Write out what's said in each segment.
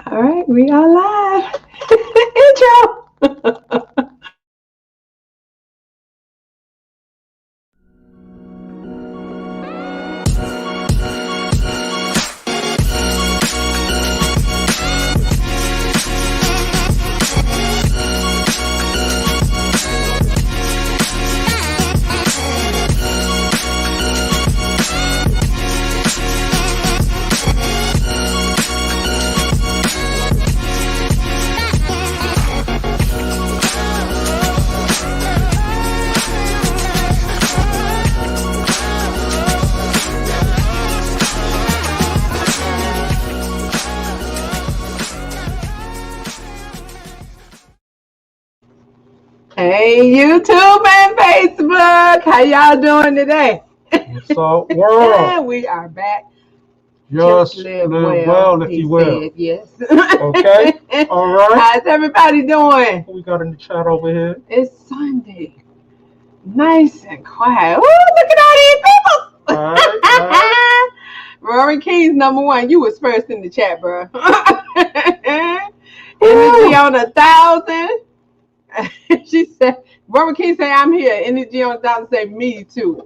All right, we are live. Intro. Hey, YouTube and Facebook. How y'all doing today? What's up, world? We are back. Just live well, if you will. Said, yes. Okay. All right. How's everybody doing? What we got in the chat over here? It's Sunday. Nice and quiet. Ooh, look at all these people. All right. Roaring Keys #1. You was first in the chat, bro. Energy on 1,000. She said, Roman King say I'm here. Energy on 1,000 say me too.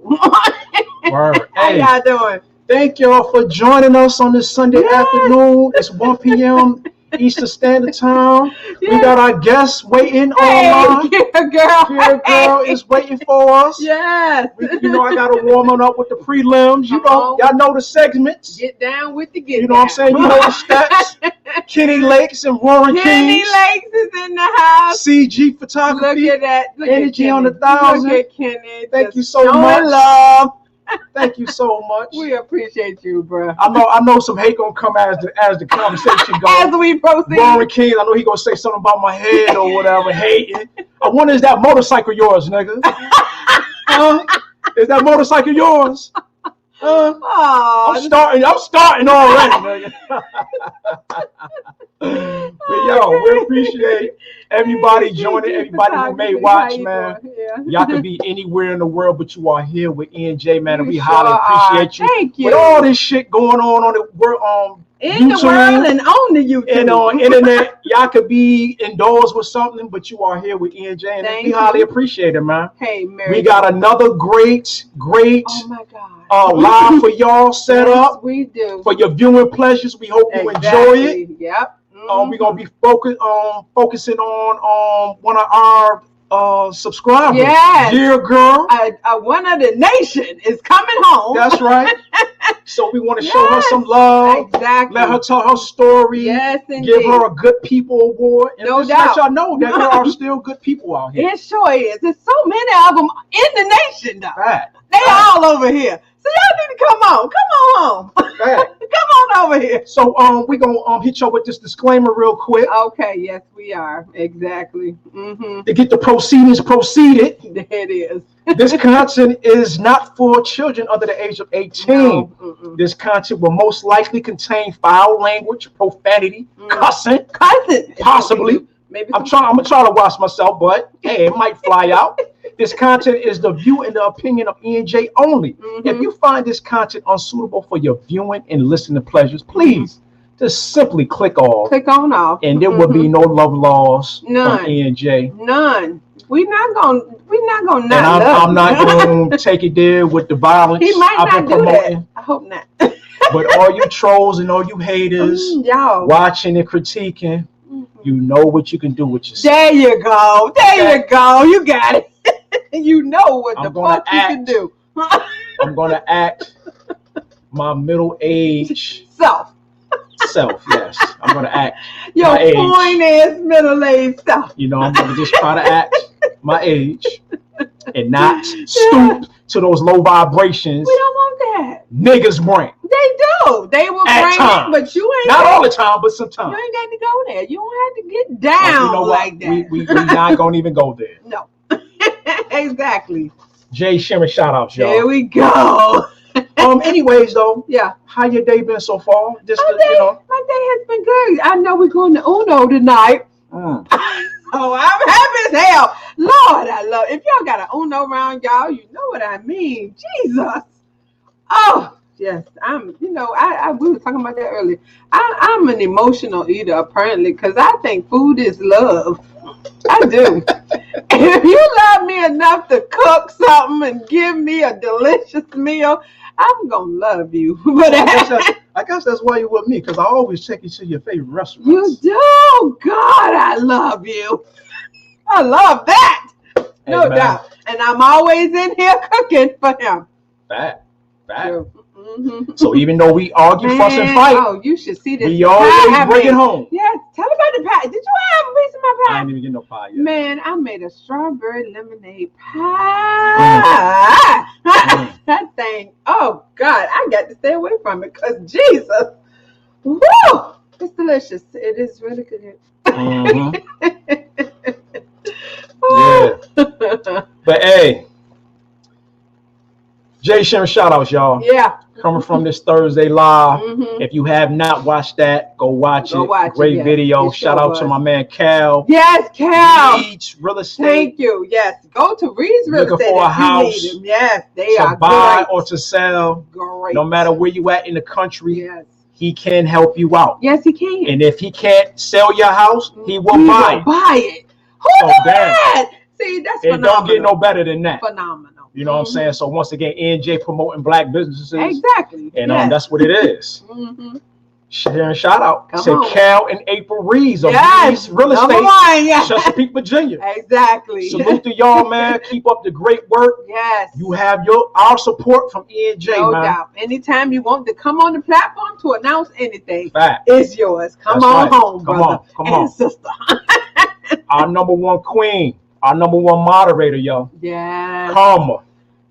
Word. How Hey, y'all doing? thank y'all for joining us on this Sunday afternoon. It's 1 p.m. Eastern Standard Time. We got our guests waiting online. Kira girl. Kira girl is waiting for us. Yes. You know, I got to warm it up with the prelims. You know, y'all know the segments. Get down with the get You know what I'm saying? You know the steps. Kenny Lakes and Roaring Kenny Kings. Lakes is in the house. CG Photography. Look at that. Look Energy at on Kenny. 1,000. Look at Kenny. Thank you Just so showing much. love. Thank you so much. We appreciate you, bro. I know some hate gonna come as the conversation goes. As we proceed. Roaring King, I know he gonna say something about my head or whatever, hating. I wonder, is that motorcycle yours, nigga? Is that motorcycle yours? I'm starting already, nigga. But yo, we appreciate everybody joining, everybody who may watch, man. Y'all could be anywhere in the world, but you are here with ENJ, man, and we highly appreciate you. Thank you. With all this shit going on the world, in YouTube, the world and on the YouTube and on internet, y'all could be indoors with something, but you are here with ENJ, and we highly appreciate it, man. Hey, Mary. We got another great oh my God. live for y'all set up. We do. For your viewing pleasures. We hope you enjoy it. Yep. We're gonna be focusing on one of our subscribers. Yes. Dear girl. One of the nation is coming home. That's right. So we want to show her some love. Exactly. Let her tell her story. Yes, indeed. Give her a Good People Award. And no just doubt. let y'all know that there are still good people out here. It sure is. There's so many of them in the nation, though. Right. They all over here. So y'all need to come on. Come on home. Right. Come on over here. So we're gonna hit y'all with this disclaimer real quick. Okay, yes, we are. Exactly. To get the proceedings proceeded. There it is. This content is not for children under the age of 18. No. This content will most likely contain foul language, profanity, cussing, possibly. Maybe I'm gonna try to watch myself, but hey, it might fly out. This content is the view and the opinion of ENJ only. If you find this content unsuitable for your viewing and listening pleasures, please just simply click off. Click on off. And there will be no love laws from ENJ. None. We're not gonna and I'm not gonna take it there with the violence. He might I've not been do promoting. that. I hope not. But all you trolls and all you haters y'all watching and critiquing, you know what you can do with yourself. There you go. There you go. You got it. You know what the fuck you can do. I'm gonna act my middle age self. Yes, I'm gonna act your my age. Point is middle-aged stuff. You know, I'm gonna just try to act my age and not stoop to those low vibrations. We don't want that. Niggas bring. They do. They will bring it, but you ain't. Not all the time, but sometimes. You ain't got to go there. You don't have to get down like that. We not gonna even go there. No. Exactly. Jay Shimmer, shout outs, y'all. There we go. Anyways, though, how your day been so far? My day has been good. I know we're going to Uno tonight. Oh, I'm happy as hell. Lord, I love. If y'all got an Uno around y'all, you know what I mean. Jesus. Oh, Yes. We were talking about that earlier. I'm an emotional eater, apparently, because I think food is love. I do. If you love me enough to cook something and give me a delicious meal, I'm gonna love you. But I guess that's why you're with me, because I always take you to your favorite restaurants. You do? God, I love you. I love that. No doubt. And I'm always in here cooking for him. Fact. Mm-hmm. So even though we argue, fuss, and fight, oh, you should see this. We always bring it home. Yes, tell about the pie. Did you have a piece of my pie? I didn't even get no pie yet. Man, I made a strawberry lemonade pie. That thing. Oh God, I got to stay away from it because Jesus. Woo! It's delicious. It is really good. Yeah. But hey, Jay sharing shout outs, y'all. Yeah. Coming from this Thursday live. If you have not watched that, go watch it. Great video. Shout out to my man Cal. Yes, Cal. Reed's Real Estate. Thank you. Yes. Go to Reed's Real Estate. Looking for a house. Yes, they are to buy great. or to sell. Great. No matter where you at in the country. Yes. He can help you out. Yes, he can. And if he can't sell your house, he will buy it. Buy it. Who knew that? See, that's phenomenal. It don't get no better than that. Phenomenal. You know what I'm saying? So once again, NJ promoting black businesses. Exactly. And that's what it is. Sharing shout out to Cal and April Reeves of Reed's Real Estate, Chesapeake, Virginia. Exactly. Salute to y'all, man. Keep up the great work. Yes. You have our support from NJ, no man. doubt. Anytime you want to come on the platform to announce anything, Fact. it's yours. Come on home, brother. Come on. Sister. Our number one queen. Our number one moderator, yo. Yeah. Karma.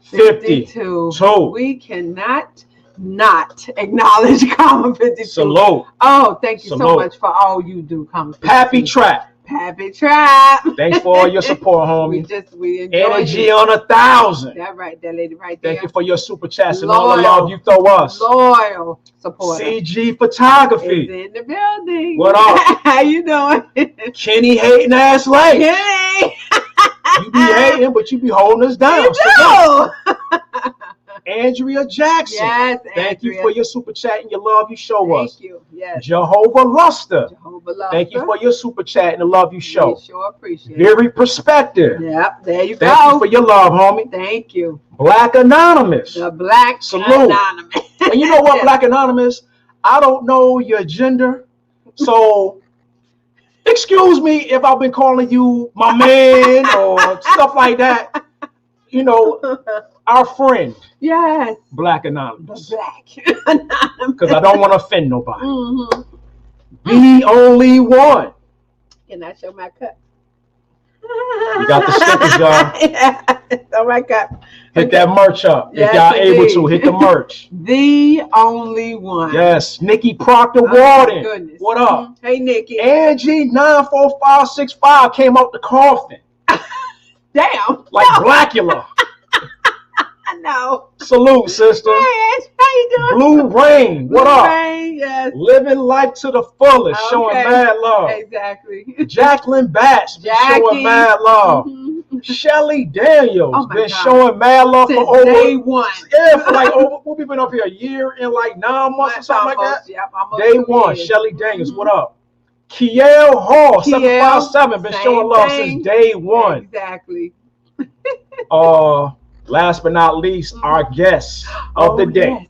52. We cannot not acknowledge Karma 52. Salute. Oh, thank you so much for all you do, Karma 52. Pappy Trap. Pappy Trap. Thanks for all your support, homie. we enjoy Energy on 1,000. That right, that lady right there. Thank you for your super chats and all the love you throw us. Loyal support. CG Photography. Is in the building. What up? How you doing? Kenny hating ass late. Kenny. You be hating, but you be holding us down. You do. Andrea Jackson. Yes, Thank you for your super chat and your love you show us. Thank you. Yes. Jehovah Luster. Thank you for your super chat and the love you show. We sure appreciate Very Perspective. Yep, there you go. Thank you for your love, homie. Thank you. Black Anonymous. The Black Anonymous. And you know what, Black Anonymous? I don't know your gender, so excuse me if I've been calling you my man or stuff like that. You know, our friend. Yes. Black Anonymous. The Black Anonymous. Because I don't want to offend nobody. The only one. Can I show my cup? You got the stickers, y'all. Yeah. Oh my God. Hit that merch up. If y'all able to, hit the merch. The only one. Yes. Nikki Proctor Warden. What up? Hey, Nikki. Angie 94565 came out the coffin. Damn. Like Blackula. I know. Salute, sister. Hey, Angie, how you doing? Blue Rain. What up? Rain, yes. Living life to the fullest. Okay. Showing mad love. Exactly. Jacqueline Batch. Showing mad love. Shelly Daniels been showing mad love since for over day one. Yeah, for like over. We've been up here a year and like 9 months or something like that. Yep, day one. Shelly Daniels. What up? Kiel Hall 757 been showing love since day one. Exactly. Last but not least, our guest of the day,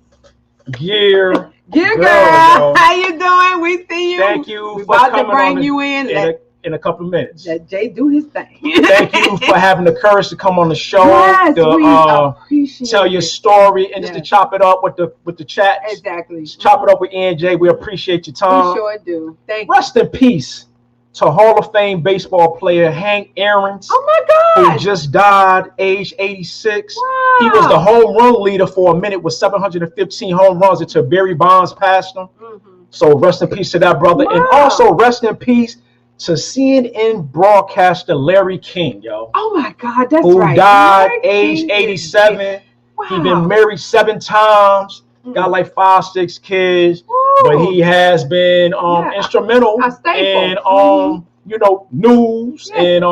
Gear girl. How you doing? We see you. Thank you We're for about coming to bring on you in a couple of minutes. Let Jay do his thing. Thank you for having the courage to come on the show. Yes, we appreciate tell your story and just to chop it up with the chat. Exactly. Chop it up with NJ. We appreciate your time. We sure do. Thank you. Rest in peace to Hall of Fame baseball player Hank Aaron's. Oh my God. Who just died, age 86. Wow. He was the home run leader for a minute with 715 home runs until Barry Bonds passed him. So rest in peace to that brother. Wow. And also rest in peace to CNN broadcaster Larry King, yo. Oh my God, that's who right. Who died Larry age King 87. Wow. He been married 7 times. Got like 5, 6 kids. But he has been instrumental in news and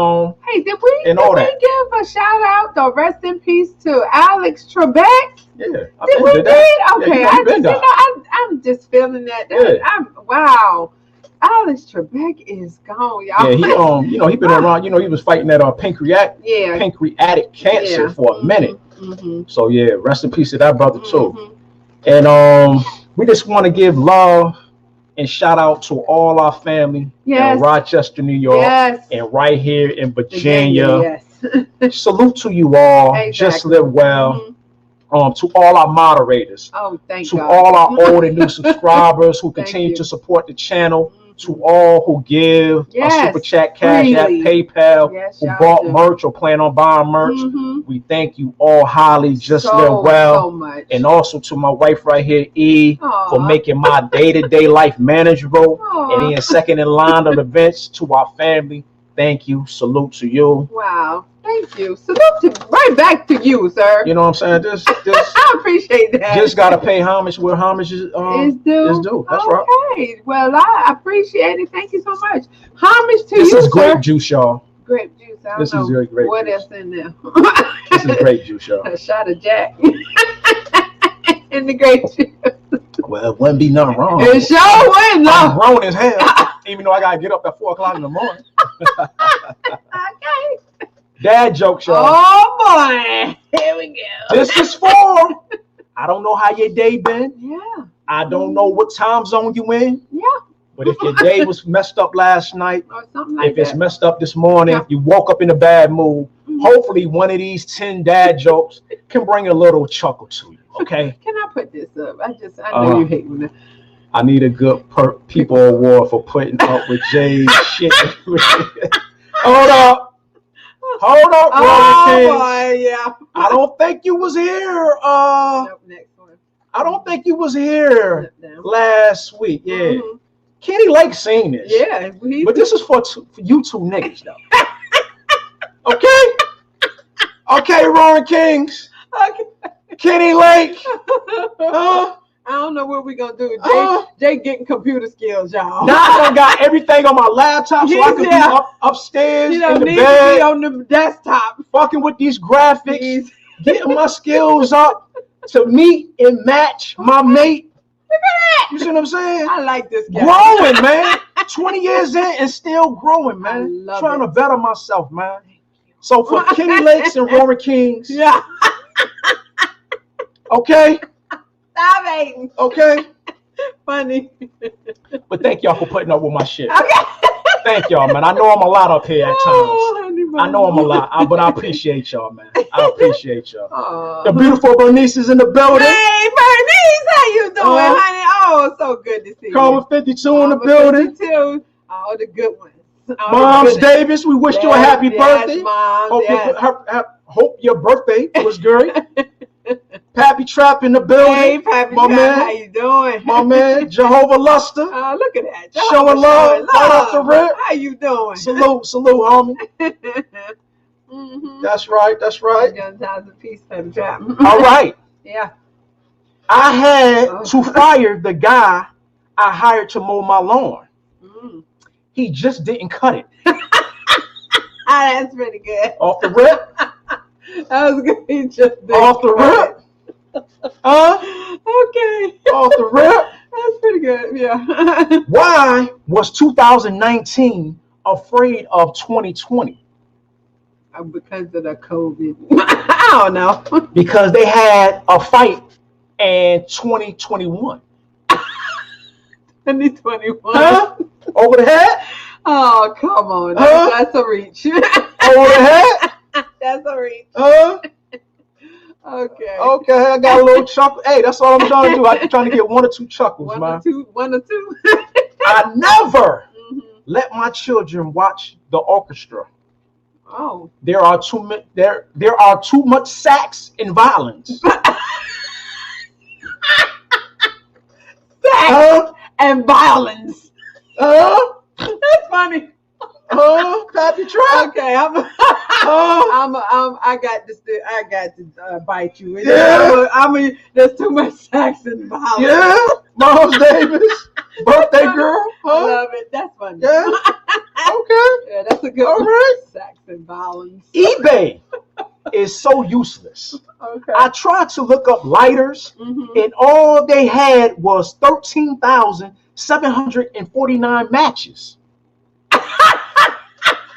Hey, did we all that. give a shout out or rest in peace to Alex Trebek? Yeah, Did we? Okay, Yeah, I'm just feeling that. Yeah. Wow. Alex Trebek is gone, y'all. Yeah, he been around. He was fighting that pancreatic cancer for a minute. Mm-hmm. So yeah, rest in peace to that brother too. And we just want to give love and shout out to all our family in Rochester, New York, and right here in Virginia. Yes. Salute to you all. Exactly. Just live well. To all our moderators. Oh, thank to God. all our old and new subscribers who continue to support the channel. To all who give a super chat, cash app, PayPal, who bought merch or plan on buying merch. We thank you all highly. Just live well. So much. And also to my wife right here, E, for making my day-to-day life manageable. And being second in line of events. To our family, thank you. Salute to you. Wow. Thank you. Salute right back to you, sir. You know what I'm saying? Just I appreciate that. Just gotta pay homage where homage is due. That's right. Okay. Well, I appreciate it. Thank you so much. Homage to you, This is grape sir. Juice, y'all. Grape juice. I don't know is grape what juice. else in there. This is grape juice, y'all. A shot of Jack in the grape juice. Well, it wouldn't be nothing wrong. It sure wouldn't. I'm grown as hell, even though I gotta get up at 4 o'clock in the morning. Okay. Dad jokes, y'all. Oh boy, here we go. This is for. I don't know how your day been. Yeah. I don't know what time zone you in. Yeah. But if your day was messed up last night, or something like if it's messed up this morning, you woke up in a bad mood. Hopefully, one of these 10 dad jokes can bring a little chuckle to you. Okay. Can I put this up? I know you hate when I need a good people award for putting up with Jay's shit. Hold up. Hold up, boy, yeah. I don't think you was here. Next one. I don't think you was here last week. Yeah. Kenny Lake seen this. Yeah. But this is for you two niggas, though. Okay? Okay, Roaring Kings. Okay. Kenny Lake. I don't know what we're going to do. Jay getting computer skills, y'all. Now I done got everything on my laptop so I can be upstairs in the bed. Be on the desktop. Fucking with these graphics. Getting my skills up to meet and match my mate. Look at that. You see what I'm saying? I like this guy. Growing, man. 20 years in and still growing, man. Trying to better myself, man. So for Kenny Lakes and Roaring Kings. Yeah. Okay? Stop hating. Okay? Funny. But thank y'all for putting up with my shit. Okay. Thank y'all, man. I know I'm a lot up here at times. I know I'm a lot, but I appreciate y'all, man. I appreciate y'all. The beautiful Bernice is in the building. Hey, Bernice, how you doing, honey? Oh, so good to see you. Carmen 52 in the building. 52. All the good ones. Moms Davis, we wish you a happy birthday. Moms, hope your birthday was great. Pappy Trap in the building. Hey, Pappy my Trap, man. how you doing? My man, Jehovah Luster. Oh, look at that. Showing love right off the rip. How you doing? Salute, homie. That's right. Times of peace, Pappy Trap. All right. Yeah. I had to fire the guy I hired to mow my lawn. He just didn't cut it. That's pretty good. Off the rip. That was good. He just did off the rip. Okay. Off the rip. That's pretty good. Yeah. Why was 2019 afraid of 2020? Because of the COVID. I don't know. Because they had a fight in 2021. 2021. Over the head? Oh, come on. That's a reach. Over the head? That's a reach. Okay. Okay, I got a little chuckle. Hey, that's all I'm trying to do. I'm trying to get 1 or 2 chuckles, man. One or two. I never let my children watch the orchestra. Oh. There are too much sex and violence. Sex and violence. That's funny. Pappy Trap. Okay, I got to bite you. Yeah. There's too much sex and violence. Yeah. Moms Davis, birthday girl. I love it. That's funny. Yeah. Okay. good All one. right. Sex and violence. eBay is so useless. Okay. I tried to look up lighters, Mhm. and all they had was 13,749 matches.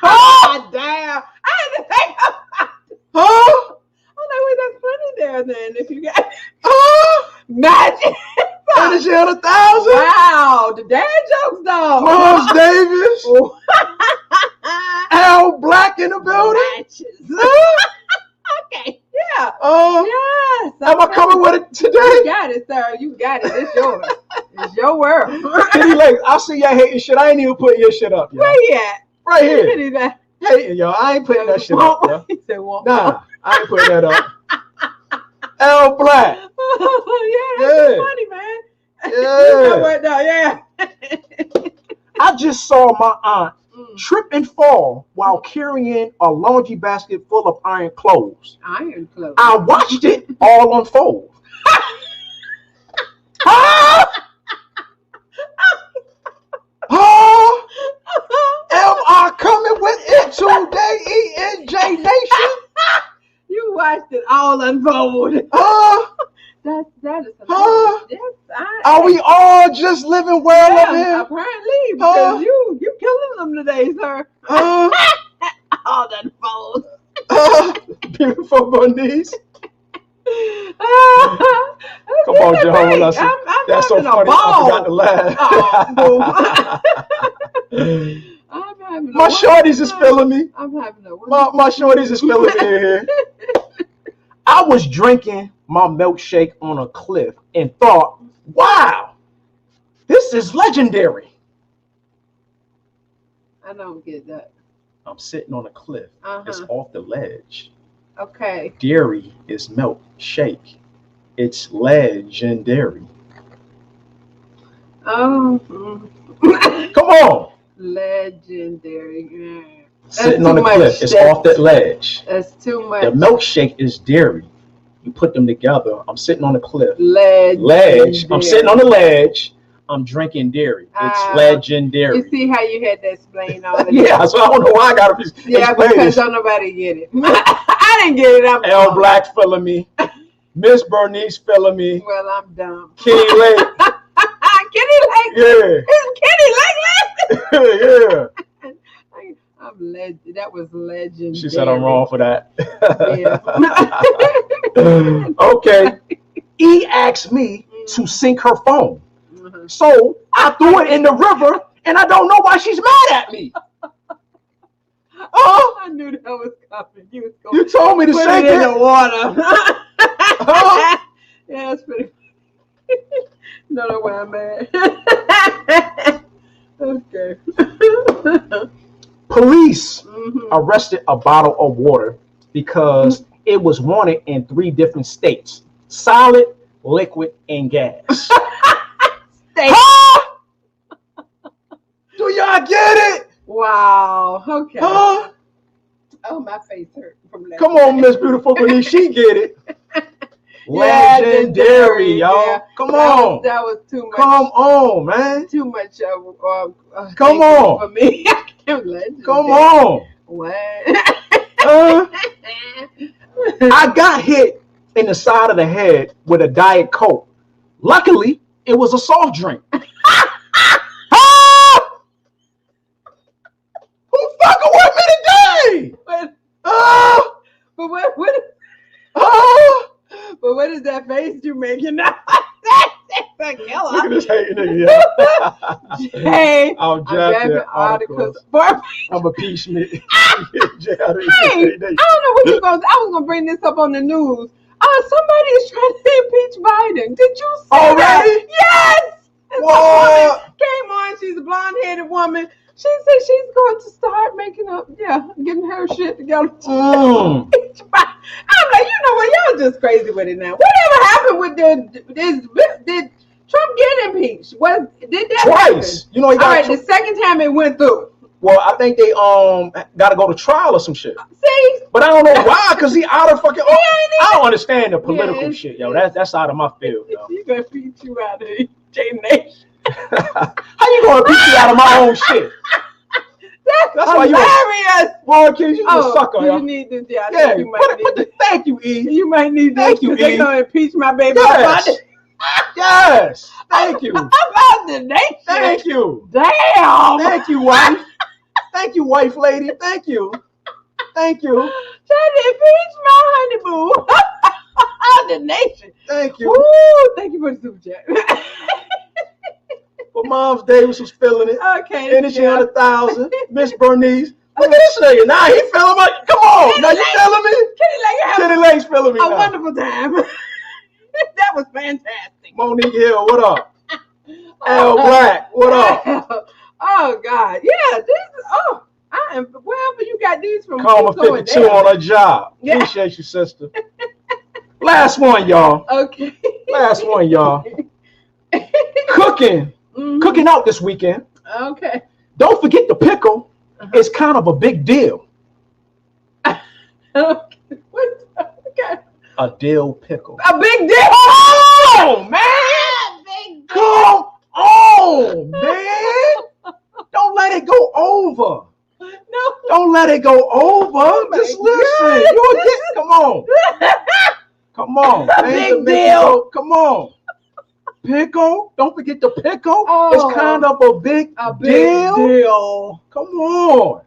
God damn. I had to think about it. Huh? Oh, no, wait, that's funny there then. If you got And magic. she had 1,000. Wow, the dad jokes though. Miles Davis. Al Black in the building. Matches. Okay, yeah. Yes. Am I coming with it today? You got it, sir. You got it. It's yours. It's your world. Kitty Lake, I see y'all hating shit. I ain't even putting your shit up, yo. Where you at? Right here. Kitty Lake. Hating, yo. I ain't putting that shit up, yo. He said, well, Nah, I ain't putting that up. Al Black. Yeah, that's funny, man. Yeah. Yeah. I just saw my aunt trip and fall while carrying a laundry basket full of iron clothes. Iron clothes. I watched it all unfold. Huh? Huh? Am I coming with it today, ENJ Nation? You watched it all unfold. That is Huh? yes, Are we all just living well up yeah, here? apparently, because you killing them today, sir. All unfold. Beautiful Bernice. Come on, Jehovah. That's so funny. I forgot to laugh. My shorties is feeling me. I'm having a My shorties is feeling me here. I was drinking my milkshake on a cliff and thought, wow, this is legendary. I don't get that. I'm sitting on a cliff. It's Uh-huh. off the ledge. Okay. Dairy is milkshake. It's legendary. Oh. Come on. Legendary. Yeah. Sitting on the cliff. It's off that ledge. That's too much. The milkshake is dairy. You put them together. I'm sitting on the cliff. Ledge. I'm sitting on the ledge. I'm drinking dairy. It's legendary. You see how you had to explain all of that? Yeah, so I don't know why I got to explain because this. don't nobody get it. I didn't get it. I'm L Black feeling me. Miss Bernice feeling me. Well, I'm dumb. Kitty Lake. Kitty Lake. Yeah. It's Kitty Lake. Yeah. I'm that was legendary. She said I'm wrong for that. Yeah. Okay. E asked me to sink her phone. So I threw it in the river, and I don't know why she's mad at me. Oh, I knew that was coming. You told me to sink it in the water. Yeah, that's pretty. No, why I'm mad. Okay. Police arrested a bottle of water because it was wanted in 3 different states: solid, liquid, and gas. Huh? Do y'all get it? Wow. Okay. Huh? Oh, my face hurt from that. Come on, Miss Beautiful Bernice, she get it. Legendary, y'all. Yeah. Come on. That was too much. Come on, man. Too much. Come on. For me. Legendary. Come on. What? I got hit in the side of the head with a Diet Coke. Luckily, it was a soft drink. Who fucking with me today? But what is that face you making now? That's a killer. Look at this hating nigga. Hey, I'm grabbing articles. I'm a piece me. Hey, I don't know what you're going to. I was going to bring this up on the news. Somebody is trying to impeach Biden. Did you see that? Yes. What? Came on. She's a blonde-headed woman. She said she's going to start making up, getting her shit together. I'm like, you know what? Y'all just crazy with it now. Whatever happened with did Trump get impeached? Did that Twice. happen? You know, he got all right, the second time it went through. Well, I think they got to go to trial or some shit. See? But I don't know why, because he out of fucking. I don't understand the political shit, yo. That's out of my field, yo. He gonna beat you out of J Nation. How you gonna beat you out of my own shit? That's That's why hilarious. Roy Keys, you a sucker. You need this. Yeah, You might need this. Thank you, E. You might need this. Thank you, E. They're going to impeach my baby. Yes. Yes. Thank you. About the nation. Thank you. Damn. Thank you, wife. Thank you, wife lady. Thank you. Thank you. Trying to impeach my honey boo. The nation. Thank you. Woo, thank you for the super chat. But Moms Davis was feeling it. Okay. Energy on 1,000. Miss Bernice. Look at this nigga. Now he feeling me. Come on. Now you feeling me? Kitty Lake's feeling me. A wonderful time. That was fantastic. Monique Hill, what up? L Black, what up? Oh God. Yeah, this is I am wherever you got these from. Karma 52 on her job. Yeah. Appreciate you, sister. Last one, y'all. Okay. Last one, y'all. Cooking. Mm-hmm. Cooking out this weekend. Okay. Don't forget the pickle. It's kind of a big deal. Okay. Okay. A dill pickle. A big deal. Oh, man. Big deal. Come on, man. Don't let it go over. No. Don't let it go over. Oh Just my listen. God. You'll get. Come on. Come on. Big deal. Come on. Pickle. Don't forget the pickle. Oh. It's kind of a big deal. Come on.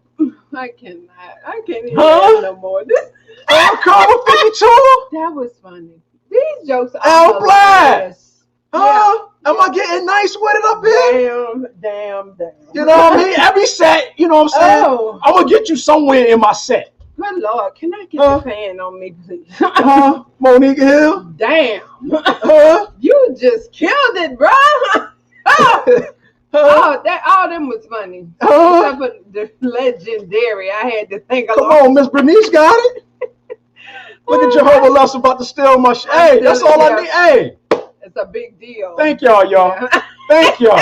I cannot. I can't even Huh? no more. This. Karma 52. That was funny. These jokes are L Black. hilarious. Huh? Am I getting nice with it up here? Damn. You know what I mean? Every set, you know what I'm saying? Oh. I'm going to get you somewhere in my set. Good Lord, can I get the fan on me, please? Monique Hill? Damn. Huh? You just killed it, bro. All them was funny. Except for the legendary. I had to think Come on, Miss Bernice got it. Look at Jehovah Love's about to steal my shit. Hey, that's all I need. Hey. It's a big deal. Thank y'all. Yeah. Thank y'all.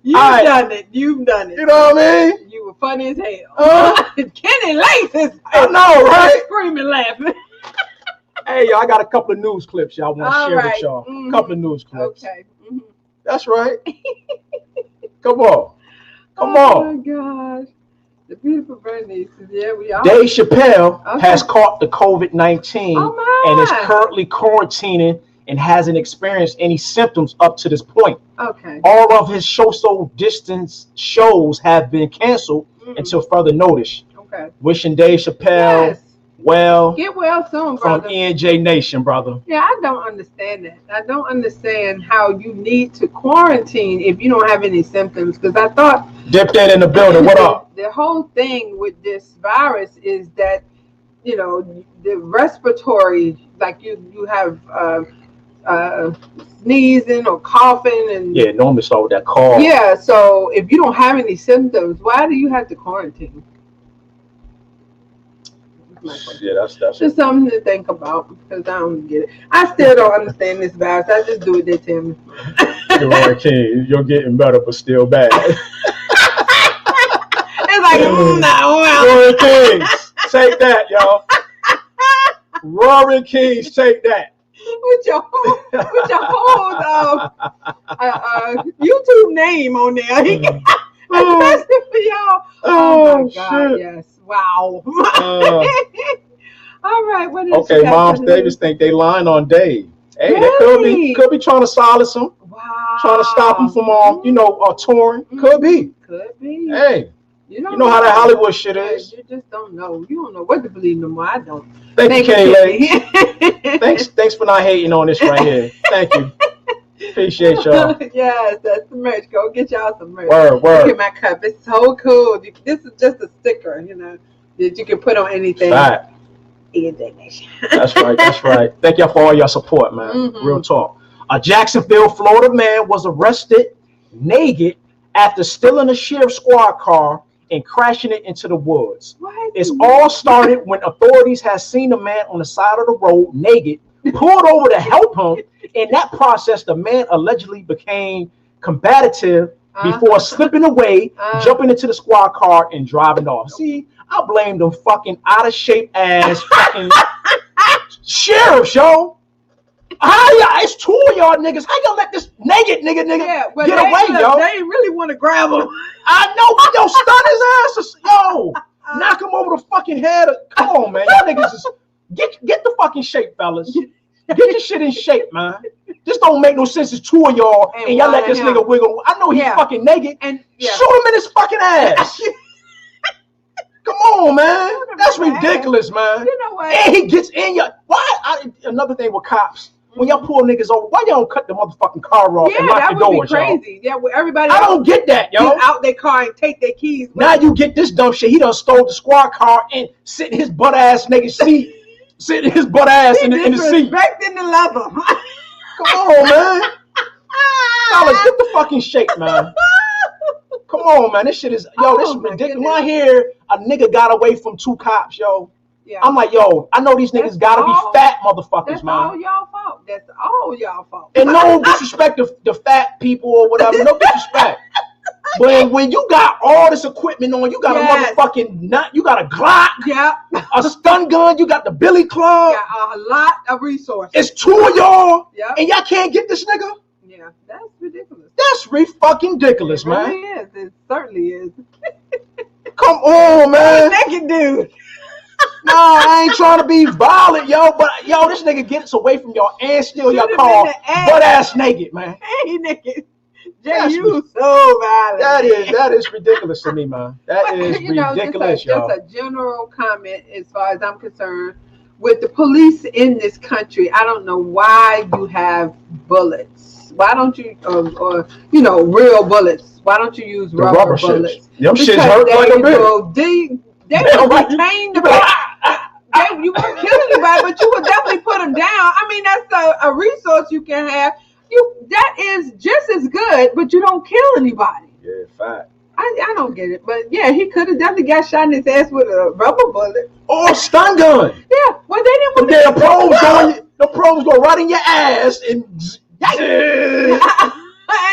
Done it. You've done it. You know what I mean? You were funny as hell. Kenny Lace is I know, right? screaming, laughing. Hey, y'all, I got a couple of news clips y'all want to share with y'all. Mm-hmm. A couple of news clips. Okay. Mm-hmm. That's right. Come on. Come Oh on. my gosh. The beautiful Bernice. Yeah, we are. Dave Chappelle has caught the COVID-19 and is my. currently quarantining and hasn't experienced any symptoms up to this point. Okay. All of his social distance shows have been canceled until further notice. Okay. Wishing Dave Chappelle well. Get well soon, From brother. ENJ Nation, brother. Yeah, I don't understand that. I don't understand how you need to quarantine if you don't have any symptoms. Because I thought Dip that in the building. What up? The whole thing with this virus is that, you know, the respiratory, like you have sneezing or coughing and Normally start with that cough. Yeah, so if you don't have any symptoms, why do you have to quarantine? Yeah, that's just something to think about because I don't get it. I still don't understand this virus. I just do what they tell me. Roy King, you're getting better, but still bad. It's like, Rory Kings, take that, y'all. Rory Kings, take that. With your whole YouTube name on there. Especially for y'all. Oh my God, shit. yes. Wow. All right, what is Okay, Moms Davis think they lying on Dave. Hey, really? they could be trying to solace him. Wow. Trying to stop him from touring. Could be. Could be. Hey. You know how that Hollywood shit is. You just don't know. You don't know what to believe no more. I don't. Thank you, Kayla. Thanks for not hating on this right here. Thank you. Appreciate y'all. Yes, that's the merch. Go get y'all some merch. Word. Look at my cup. It's so cool. This is just a sticker, that you can put on anything. Right. Nation. That's right. Thank y'all for all your support, man. Mm-hmm. Real talk. A Jacksonville, Florida man was arrested naked after stealing a sheriff's squad car and crashing it into the woods. What? It's all started when authorities had seen a man on the side of the road naked, pulled over to help him. In that process, the man allegedly became combative before slipping away, jumping into the squad car and driving off. See, I blame them fucking out of shape ass fucking sheriffs, yo. It's two of y'all niggas. How y'all let this naked nigga get away, yo? They really want to grab him. I know, but yo, stun his ass. Yo, knock him over the fucking head. Come on, man. Y'all niggas just get the fucking shape, fellas. Get your shit in shape, man. This don't make no sense. It's two of y'all, and y'all let this nigga wiggle. I know he's fucking naked. And shoot him in his fucking ass. Come on, man. That's ridiculous, man. You know what? And he gets in your. Another thing with cops. When y'all pull niggas over, why y'all don't cut the motherfucking car off and lock the doors, y'all? Yeah, that would be crazy. Yeah, well, everybody. I don't get that, yo. Get out their car and take their keys. Now you get this dumb shit. He done stole the squad car and sit in his butt ass nigga seat. Sit in his butt ass in the seat. Disrespecting the leather. Come on, man. Fellas, get the fucking shape, man. Come on, man. This shit is, this is ridiculous. When I hear a nigga got away from two cops, yo. Yeah. I'm like, yo, I know these niggas gotta be fat motherfuckers, man. That's all y'all fault. That's all y'all fault. And no disrespect to the fat people or whatever. No disrespect. But when you got all this equipment on, you got a motherfucking nut, you got a Glock, a stun gun, you got the Billy Club. Got a lot of resources. It's two of y'all, and y'all can't get this nigga? Yeah, that's ridiculous. That's fucking ridiculous, man. It really is. It certainly is. Come on, man. Naked dude. No, I ain't trying to be violent, yo, but yo, this nigga gets away from y'all and steal your car, butt ass naked, man. Hey, naked. Jay, you so violent. That is ridiculous to me, man. That is ridiculous, y'all. Just a general comment as far as I'm concerned. With the police in this country, I don't know why you have bullets. Why don't you, or real bullets? Why don't you use rubber bullets? Them shits hurt like a bitch. They will retain the you won't kill anybody, but you will definitely put them down. I mean, that's a resource you can have. That is just as good, but you don't kill anybody. Yeah, fact. I don't get it, but yeah, he could have definitely got shot in his ass with a rubber bullet or a stun gun. Yeah, well, they didn't want the pros go right in your ass and and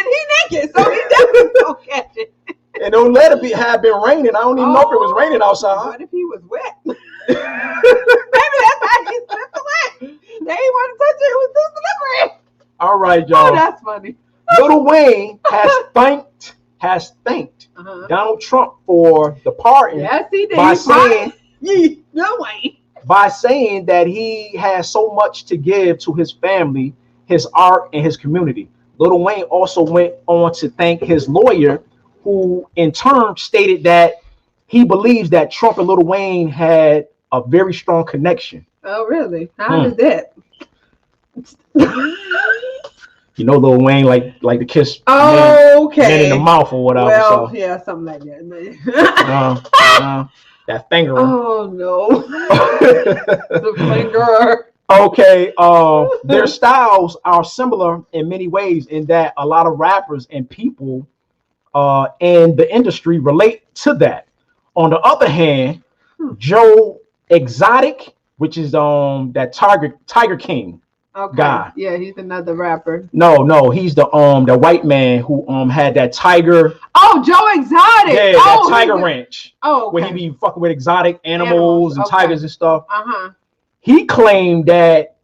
he naked, so he definitely don't catch it. And don't let it have been raining. I don't even know if it was raining outside. What if he was wet? Maybe that's why he slipped away. They didn't want to touch it. It was too slippery. All right, y'all. Oh, that's funny. Lil Wayne has thanked Donald Trump for the pardon by saying that he has so much to give to his family, his art, and his community. Lil Wayne also went on to thank his lawyer, who in turn stated that he believes that Trump and Lil Wayne had a very strong connection. Oh, really? How is that? Lil Wayne like to kiss men in the mouth or whatever. Well, yeah, something like that. That finger. Oh, no. The finger. Okay, their styles are similar in many ways in that a lot of rappers and people in the industry relate to that. On the other hand, Joe Exotic, which is that Tiger King guy. Yeah, he's another rapper. No, he's the white man who had that tiger. Oh, Joe Exotic. Yeah, that tiger ranch. Oh, okay. Where he be fucking with exotic animals and tigers and stuff. He claimed that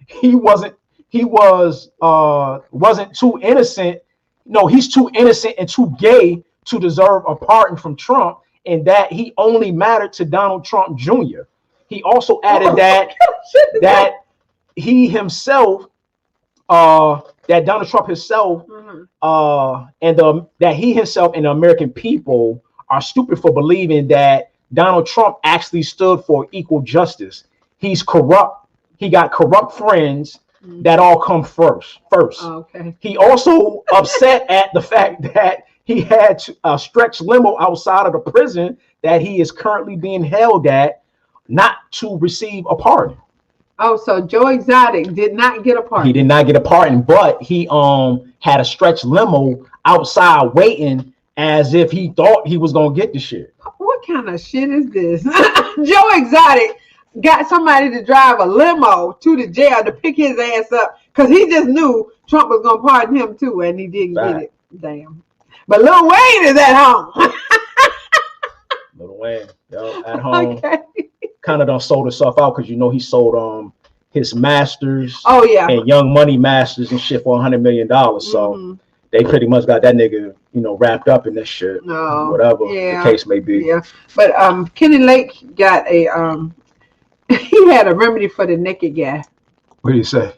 he wasn't too innocent. No, he's too innocent and too gay to deserve a pardon from Trump, and that he only mattered to Donald Trump Jr. He also added that he himself, that Donald Trump himself, that he himself and the American people are stupid for believing that Donald Trump actually stood for equal justice. He's corrupt. He got corrupt friends that all come first. Okay. He also upset at the fact that he had a stretch limo outside of the prison that he is currently being held at, not to receive a pardon. Oh, so Joe Exotic did not get a pardon. He did not get a pardon, but he had a stretch limo outside waiting as if he thought he was gonna get the shit. What kind of shit is this? Joe Exotic got somebody to drive a limo to the jail to pick his ass up because he just knew Trump was gonna pardon him too, and he didn't get it. Damn. But Lil Wayne is at home. Lil Wayne, at home. Okay. Kind of done sold himself out because he sold his masters. Oh yeah. And Young Money masters and shit for $100 million. So they pretty much got that nigga, wrapped up in this shit. No. Whatever the case may be. Yeah. But Kenny Lake got a he had a remedy for the naked guy. What do you say?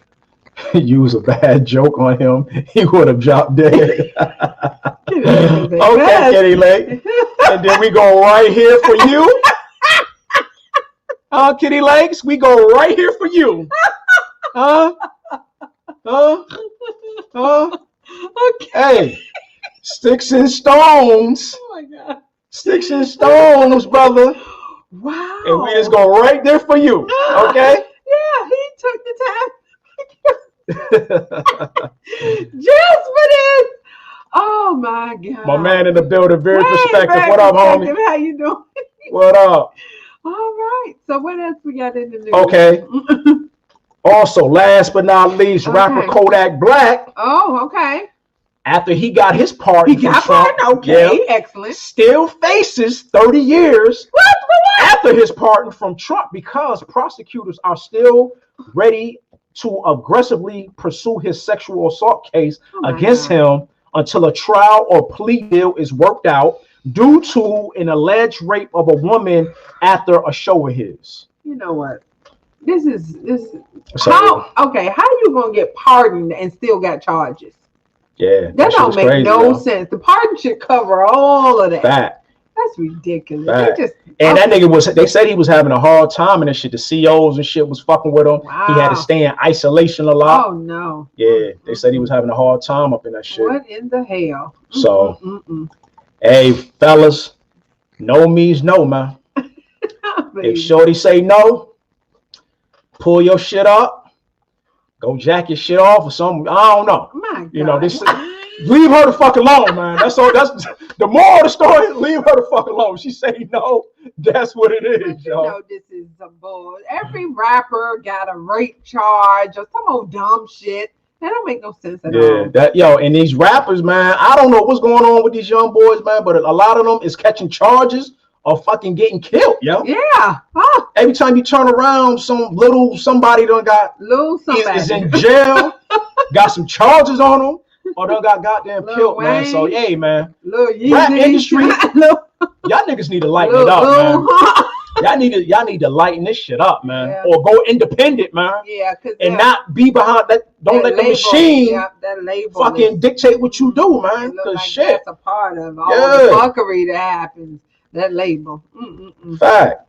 Use a bad joke on him, he would have dropped dead. Okay, Kenny Lake. And then we go right here for you. Kenny Lakes, we go right here for you. Okay. Hey, sticks and stones. Oh my God. Sticks and stones, brother. Wow. And we just go right there for you. Okay? Yeah, he took the time. Just for this. Oh my God. My man in the building, very perspective. What up, homie? How you doing? What up? All right. So what else we got in the news? Okay. Also, last but not least, rapper Kodak Black. Oh, okay. After he got his pardon from Trump, okay, excellent. Still faces 30 years after his pardon from Trump because prosecutors are still ready to aggressively pursue his sexual assault case against him until a trial or plea deal is worked out due to an alleged rape of a woman after a show of his. You know what? This how you gonna get pardoned and still got charges? Yeah, that don't make crazy, no sense. The pardon should cover all of that. That's ridiculous. And that nigga they said he was having a hard time and that shit. The COs and shit was fucking with him. Wow. He had to stay in isolation a lot. Oh no. Yeah, they said he was having a hard time up in that shit. What in the hell? So, hey fellas, no means no, man. If shorty say no, pull your shit up. Go jack your shit off or something. I don't know. My God. Leave her the fuck alone, man. That's all. That's the moral of the story. Leave her the fuck alone. She say no. That's what it is, yo. You know, this is some bull. Every rapper got a rape charge or some old dumb shit. That don't make no sense at all. And these rappers, man, I don't know what's going on with these young boys, man, but a lot of them is catching charges or fucking getting killed, yo. Yeah. Every time you turn around, somebody done got is in jail, got some charges on them, or done got goddamn killed, man. So hey, man, rap industry, y'all niggas need to lighten it up, man. Y'all need to lighten this shit up, man, or go independent, man. Yeah, and not be behind that. Don't let the machine fucking dictate what you do, man. Because shit, that's a part of all the fuckery that happens. That label. Fact.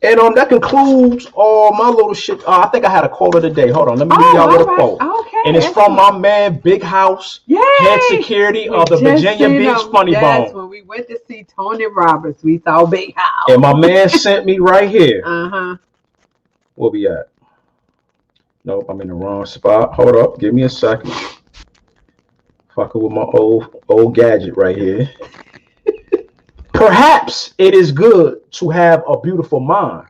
And that concludes all my little shit. I think I had a quote of the day. Hold on, let me leave y'all with a quote. Okay, and it's from my man, Big House, head security of the Virginia Beach Funny Bone. That's when we went to see Tony Roberts. We saw Big House. And my man sent me right here. Where we at? Nope, I'm in the wrong spot. Hold up, give me a second. Fucking with my old gadget right here. Perhaps it is good to have a beautiful mind,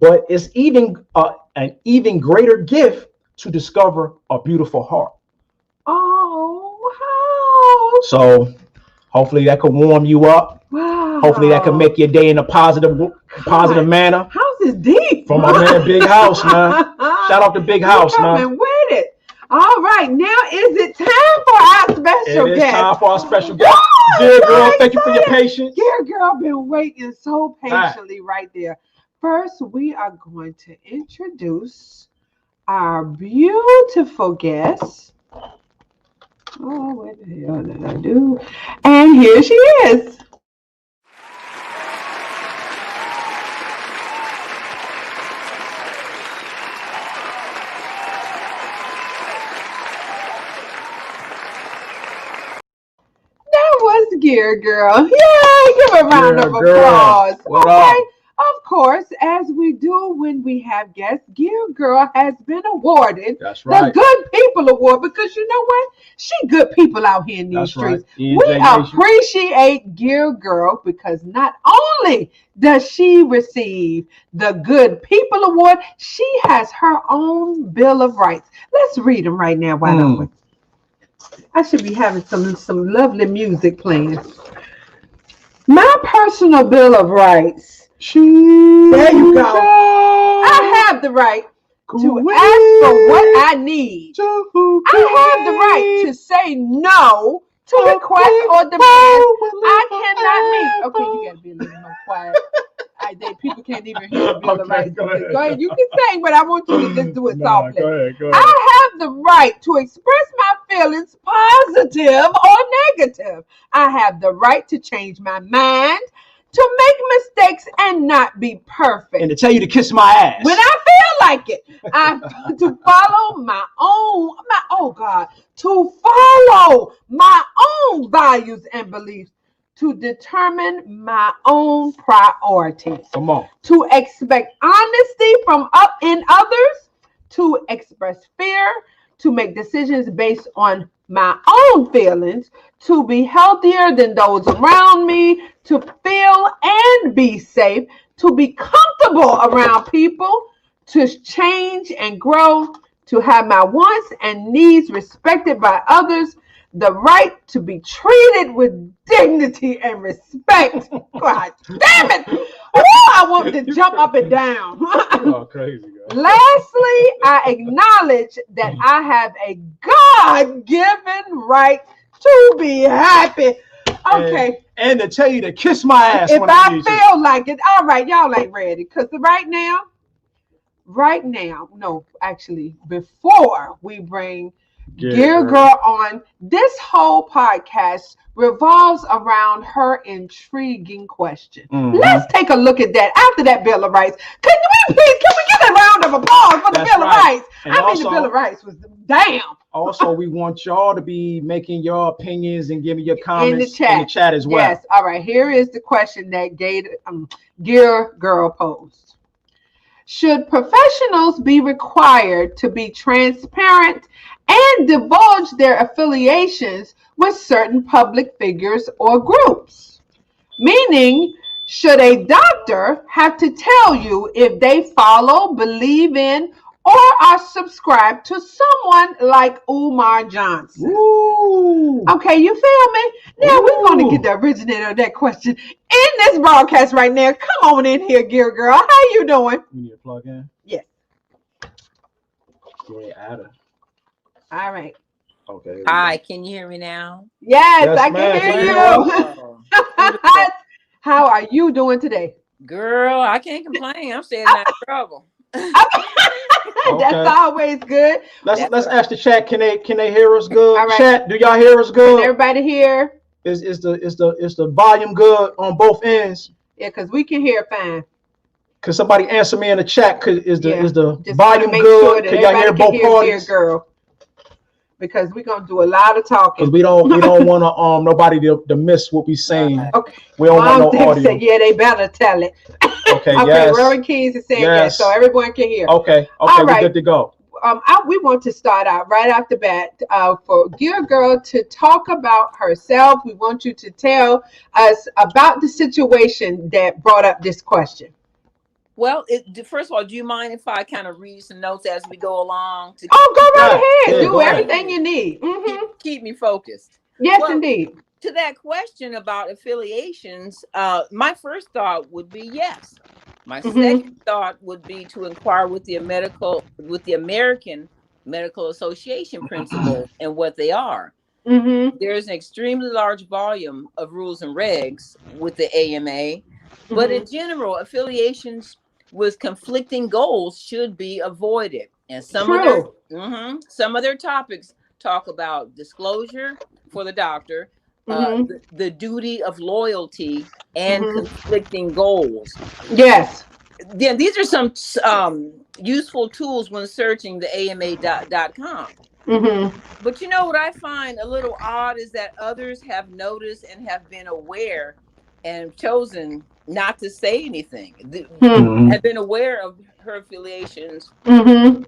but it's an even greater gift to discover a beautiful heart. Oh, wow. So hopefully that could warm you up. Wow. Hopefully that could make your day in a positive manner. House is deep. From my man, Big House, man. Shout out to Big House, man. With it. All right, now is it time for our special guest? It is time for our special guest. Dear girl, thank you for your patience. Dear girl, been waiting so patiently right there. First, we are going to introduce our beautiful guest. Oh, what the hell did I do? And here she is. Gear Girl. Yay! Give a round of applause. What up? Of course, as we do when we have guests, Gear Girl has been awarded the Good People Award because you know what? She good people out here in these streets. We appreciate Gear Girl because not only does she receive the Good People Award, she has her own Bill of Rights. Let's read them right now. Why don't we? I should be having some lovely music playing. My personal Bill of Rights. There you go. I have the right to ask for what I need. I have the right to say no to requests or demands I cannot meet. Okay, you gotta be a little more quiet. People can't even hear the Bill of Rights. Go ahead. You can sing, but I want you to just do it softly. Go ahead. I have the right to express my feelings, positive or negative. I have the right to change my mind, to make mistakes and not be perfect. And to tell you to kiss my ass. When I feel like it. To follow to follow my own values and beliefs, to determine my own priorities. Come on. To expect honesty from in others, to express fear, to make decisions based on my own feelings, to be healthier than those around me, to feel and be safe, to be comfortable around people, to change and grow, to have my wants and needs respected by others, the right to be treated with dignity and respect. God damn it! Oh, I want to jump up and down. Oh, crazy, girl. Lastly, I acknowledge that I have a God-given right to be happy. Okay. And to tell you to kiss my ass. If I feel like it, all right, y'all ain't ready. Because before we bring Gear Girl on, this whole podcast revolves around her intriguing question. Mm-hmm. Let's take a look at that after that Bill of Rights. Can we get a round of applause for the Bill of Rights? The Bill of Rights was damn. Also, we want y'all to be making your opinions and giving your comments in the chat as well. Yes. All right. Here is the question that Gear Girl posed. Should professionals be required to be transparent and divulge their affiliations with certain public figures or groups? Meaning, should a doctor have to tell you if they follow, believe in, or are subscribed to someone like Umar Johnson? Ooh. Okay, you feel me? Now we're going to get the originator of that question in this broadcast right now. Come on in here, Gear Girl. How you doing? You need to plug in? Yes. Yeah, add her. All right. Okay. Hi, can you hear me now? Yes, I can hear you. How are you doing today? Girl, I can't complain. I'm staying out of trouble. That's always good. Let's ask the chat. Can they hear us good? All right. Chat, do y'all hear us good? Can everybody hear? Is the volume good on both ends? Yeah, because we can hear fine. Could somebody answer me in the chat? Is the just volume make good? Sure can y'all hear both parties? Girl. Because we're gonna do a lot of talking. Because we don't want to nobody to miss what we saying. Okay. We don't want no audio. Said, yeah, they better tell it. Okay. Okay. Yes. Reverend Keys is saying yes, so everyone can hear. Okay. All right. We're good to go. We want to start out right off the bat for Gear Girl to talk about herself. We want you to tell us about the situation that brought up this question. Well, first of all, do you mind if I kind of read some notes as we go along? Go right ahead. Do everything you need. Mm-hmm. Keep me focused. Yes, indeed. To that question about affiliations, my first thought would be yes. My second thought would be to inquire with the American Medical Association principles and what they are. Mm-hmm. There's an extremely large volume of rules and regs with the AMA, but in general, affiliations with conflicting goals should be avoided. And some of their topics talk about disclosure for the doctor, the duty of loyalty, and conflicting goals. Yes. Then these are some useful tools when searching the AMA.com. But you know what I find a little odd is that others have noticed and have been aware and chosen not to say anything. Have been aware of her affiliations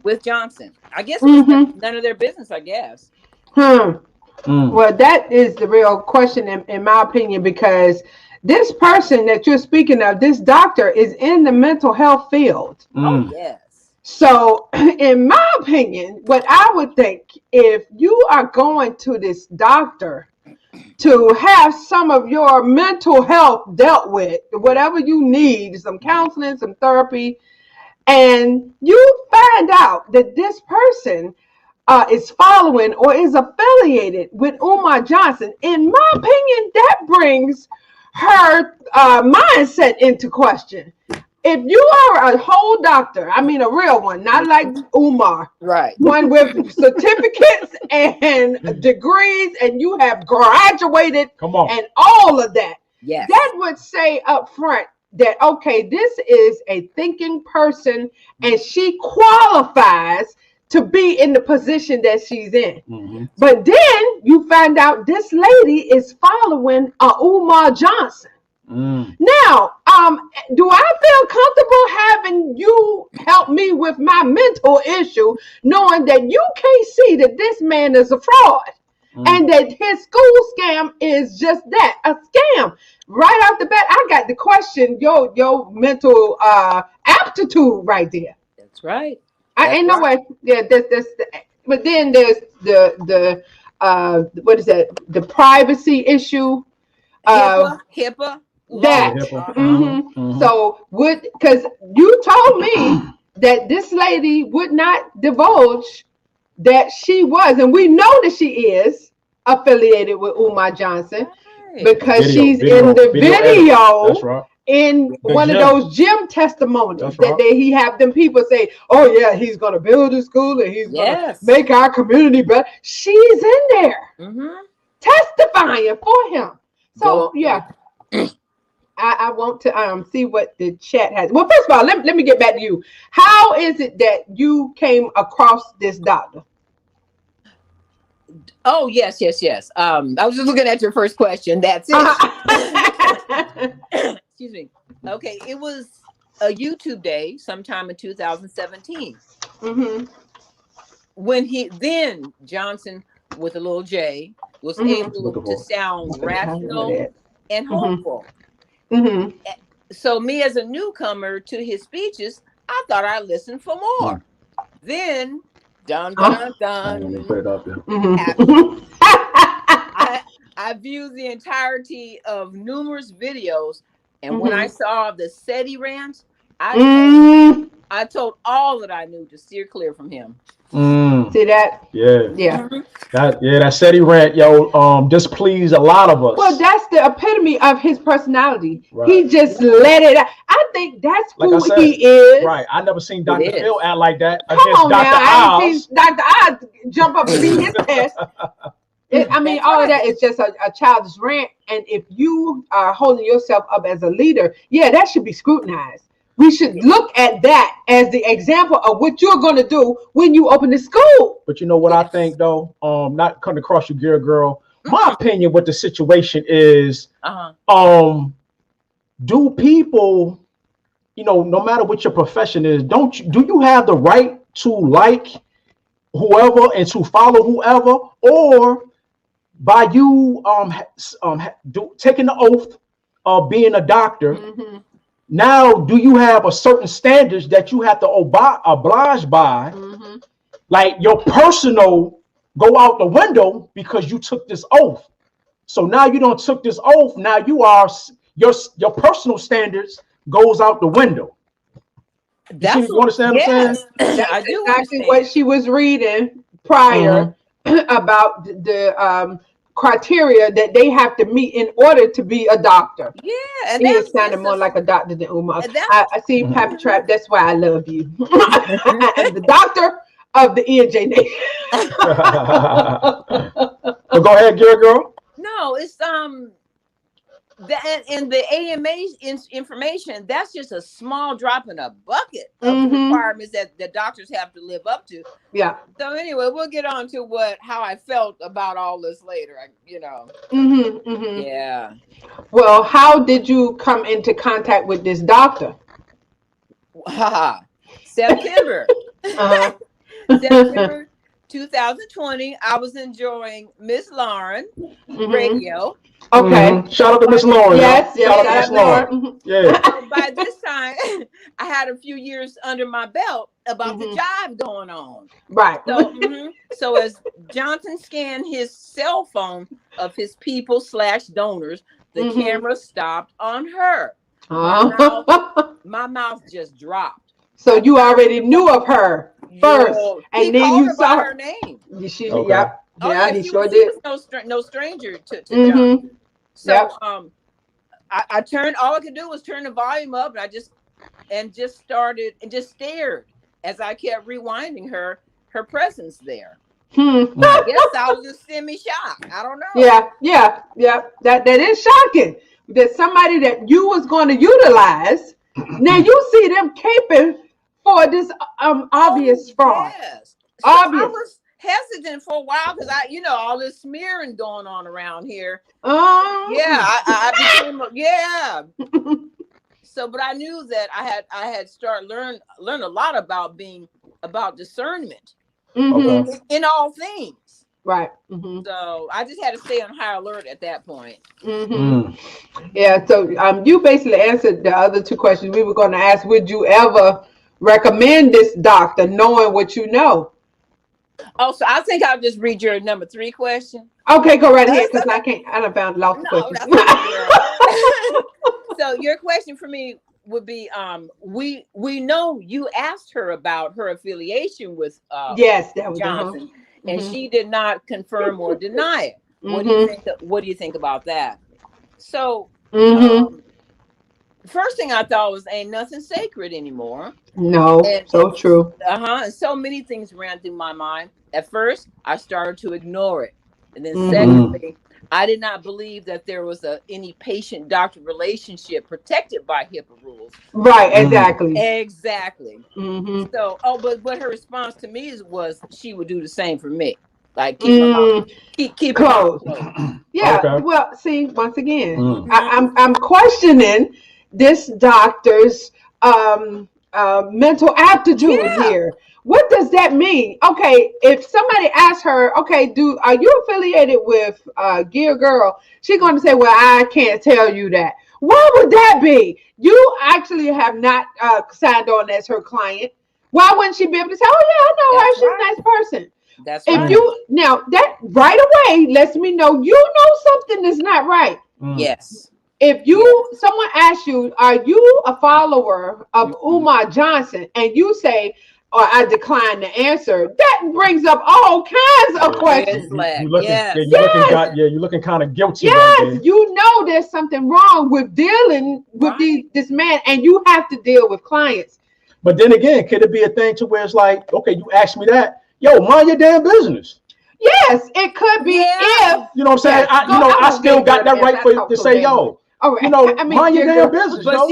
with Johnson. I guess it was none of their business, I guess. Well, that is the real question in my opinion, because this person that you're speaking of, this doctor, is in the mental health field. Oh, yes. So in my opinion, what I would think, if you are going to this doctor to have some of your mental health dealt with, whatever you need, some counseling, some therapy, and you find out that this person is following or is affiliated with Umar Johnson, in my opinion, that brings her mindset into question. If you are a whole doctor, I mean a real one, not like Umar, Right. one with certificates and degrees, and you have graduated and all of that, Yes. that would say up front that, okay, this is a thinking person and she qualifies to be in the position that she's in. Mm-hmm. But then you find out this lady is following Umar Johnson. Mm. Now, do I feel comfortable having you help me with my mental issue, knowing that you can't see that this man is a fraud and that his school scam is just that, a scam? Right off the bat, I got to question your mental aptitude right there. That's right. I ain't no way. Yeah, but then there's the what is that? The privacy issue. HIPAA. That. Mm-hmm. So because you told me that this lady would not divulge that she was, and we know that she is affiliated with Umar Johnson because she's in the video. That's right. In one of those gym testimonies that he have them people say, oh yeah, he's gonna build a school and he's gonna make our community better. She's in there testifying for him. So I want to see what the chat has. Well, first of all, let me get back to you. How is it that you came across this doctor? Oh, yes. I was just looking at your first question. That's it. Excuse me. Okay, it was a YouTube day sometime in 2017. When Johnson with a little J was able to sound rational and hopeful. So me as a newcomer to his speeches, I thought I'd listen for more. Then dun. I viewed the entirety of numerous videos, and when I saw the SETI rant, I told all that I knew to steer clear from him. See that? Yeah. That SETI rant, displeased a lot of us. Well, that's the epitome of his personality. Right. He just let it out. I think that's who he is. Right. I never seen Dr. Phil act like that. Come on now. I ain't seen Dr. Oz jump up and beat his ass. All of that is just a childish rant. And if you are holding yourself up as a leader, that should be scrutinized. We should look at that as the example of what you're going to do when you open the school. But you know what I think, though? Not coming across you, girl. My opinion with the situation is, do people, no matter what your profession is, do you have the right to like whoever and to follow whoever, or by you taking the oath of being a doctor? Now, do you have a certain standards that you have to oblige by? Like your personal go out the window because you took this oath. So now you don't took this oath. Now you are your personal standards goes out the window. You understand what I'm saying? That's exactly what she was reading prior about the criteria that they have to meet in order to be a doctor. And he is sounding more like a doctor than Umar. I see Papa Trap. That's why I love you. And the doctor of the ENJ Nation. So go ahead, girl. No, it's and the AMA information, that's just a small drop in a bucket of the requirements that the doctors have to live up to. Yeah. So anyway, we'll get on to how I felt about all this later. Yeah. Well, how did you come into contact with this doctor? September. September 2020. I was enjoying Miss Lauren radio. Okay. Shout out to Miss Lauren. Yes. Shout out to Miss Lauren. Yeah. So by this time, I had a few years under my belt about the jive going on. Right. So as Johnson scanned his cell phone of his people/donors, the camera stopped on her. My mouth just dropped. So you already knew of her first, He and then called you her saw by her. her name. Okay. Yep. Oh Yeah, yeah, he he sure was did. no stranger to John. Mm-hmm. So Yep. I turned. All I could do was turn the volume up, and I just started and just stared as I kept rewinding her presence there. I guess I was just semi-shocked. I don't know. Yeah. That is shocking. That somebody that you was going to utilize, now you see them caping for this obvious fraud. Yes. So I Obvious. was hesitant for a while because all this smearing going on around here. Yeah, I became So, but I knew that I had started learn a lot about discernment in all things. Right. So I just had to stay on high alert at that point. Yeah. So you basically answered the other two questions we were going to ask. Would you ever recommend this doctor, knowing what you know? Oh, so I think I'll just read your number 3 question. Okay, go right ahead because I don't found lost the question. So your question for me would be, we know you asked her about her affiliation with yes, that was Johnson, and she did not confirm or deny it. What do you think? What do you think about that? So, first thing I thought was, ain't nothing sacred anymore. No, so true. And so many things ran through my mind. At first, I started to ignore it, and then secondly, I did not believe that there was any patient-doctor relationship protected by HIPAA rules. Right, exactly. Exactly. So, but her response to me was she would do the same for me. Like keep close. Yeah. Okay. Well, see, once again, I'm questioning this doctor's mental aptitude here. What does that mean? Okay, if somebody asks her, okay, are you affiliated with Gear Girl? She's going to say, well, I can't tell you that. Why would that be? You actually have not signed on as her client. Why wouldn't she be able to say, oh yeah, I know her. She's a nice person. That's if right. Now that right away lets me know you know something is not right. Yes. If someone asks you, are you a follower of Umar Johnson, and you say, or I decline the answer, that brings up all kinds of questions. You're looking kind of guilty. Yes, you know there's something wrong with dealing with this man, and you have to deal with clients. But then again, could it be a thing to where it's like, okay, you asked me that, yo, mind your damn business. Yes, it could be if you know what I'm saying. I still got that right to say, yo, mind your damn business. But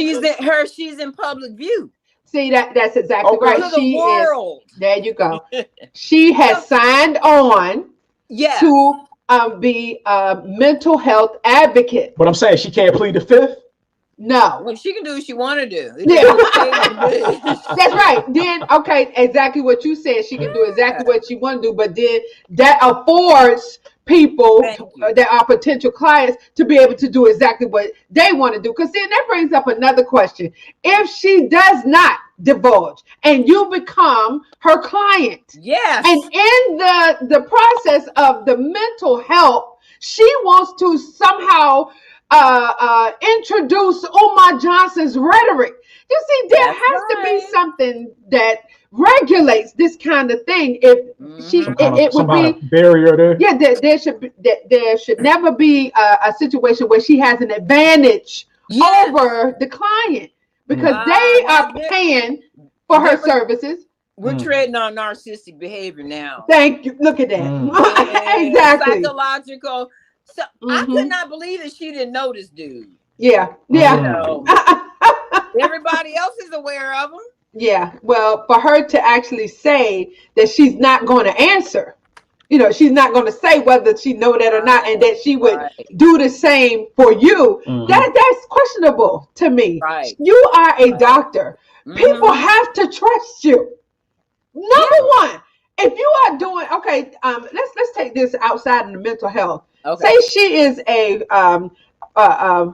she's in public view. See, that's exactly right. To the world. There you go. She has signed on to be a mental health advocate. But I'm saying she can't plead the fifth. No. Well, she can do what she want to do. Yeah. That's right. Then, okay, exactly what you said. She can do exactly what she want to do, but then that affords people that are potential clients to be able to do exactly what they want to do. Because then that brings up another question. If she does not divulge and you become her client, and in the process of the mental health, she wants to somehow introduce Umar Johnson's rhetoric. You see, there has to be something that regulates this kind of thing. If it would be barrier there. Yeah, there should never be a situation where she has an advantage over the client because they are paying for her services. We're treading on narcissistic behavior now. Thank you. Look at that. Exactly. Psychological. So I could not believe that she didn't know this dude. Yeah. Everybody else is aware of him. Yeah. Well, for her to actually say that she's not going to answer, she's not going to say whether she know that or not, and that she would do the same for you. That's questionable to me. Right. You are a doctor. People have to trust you. Number one, if you are doing let's take this outside of the mental health. Okay. Say she is a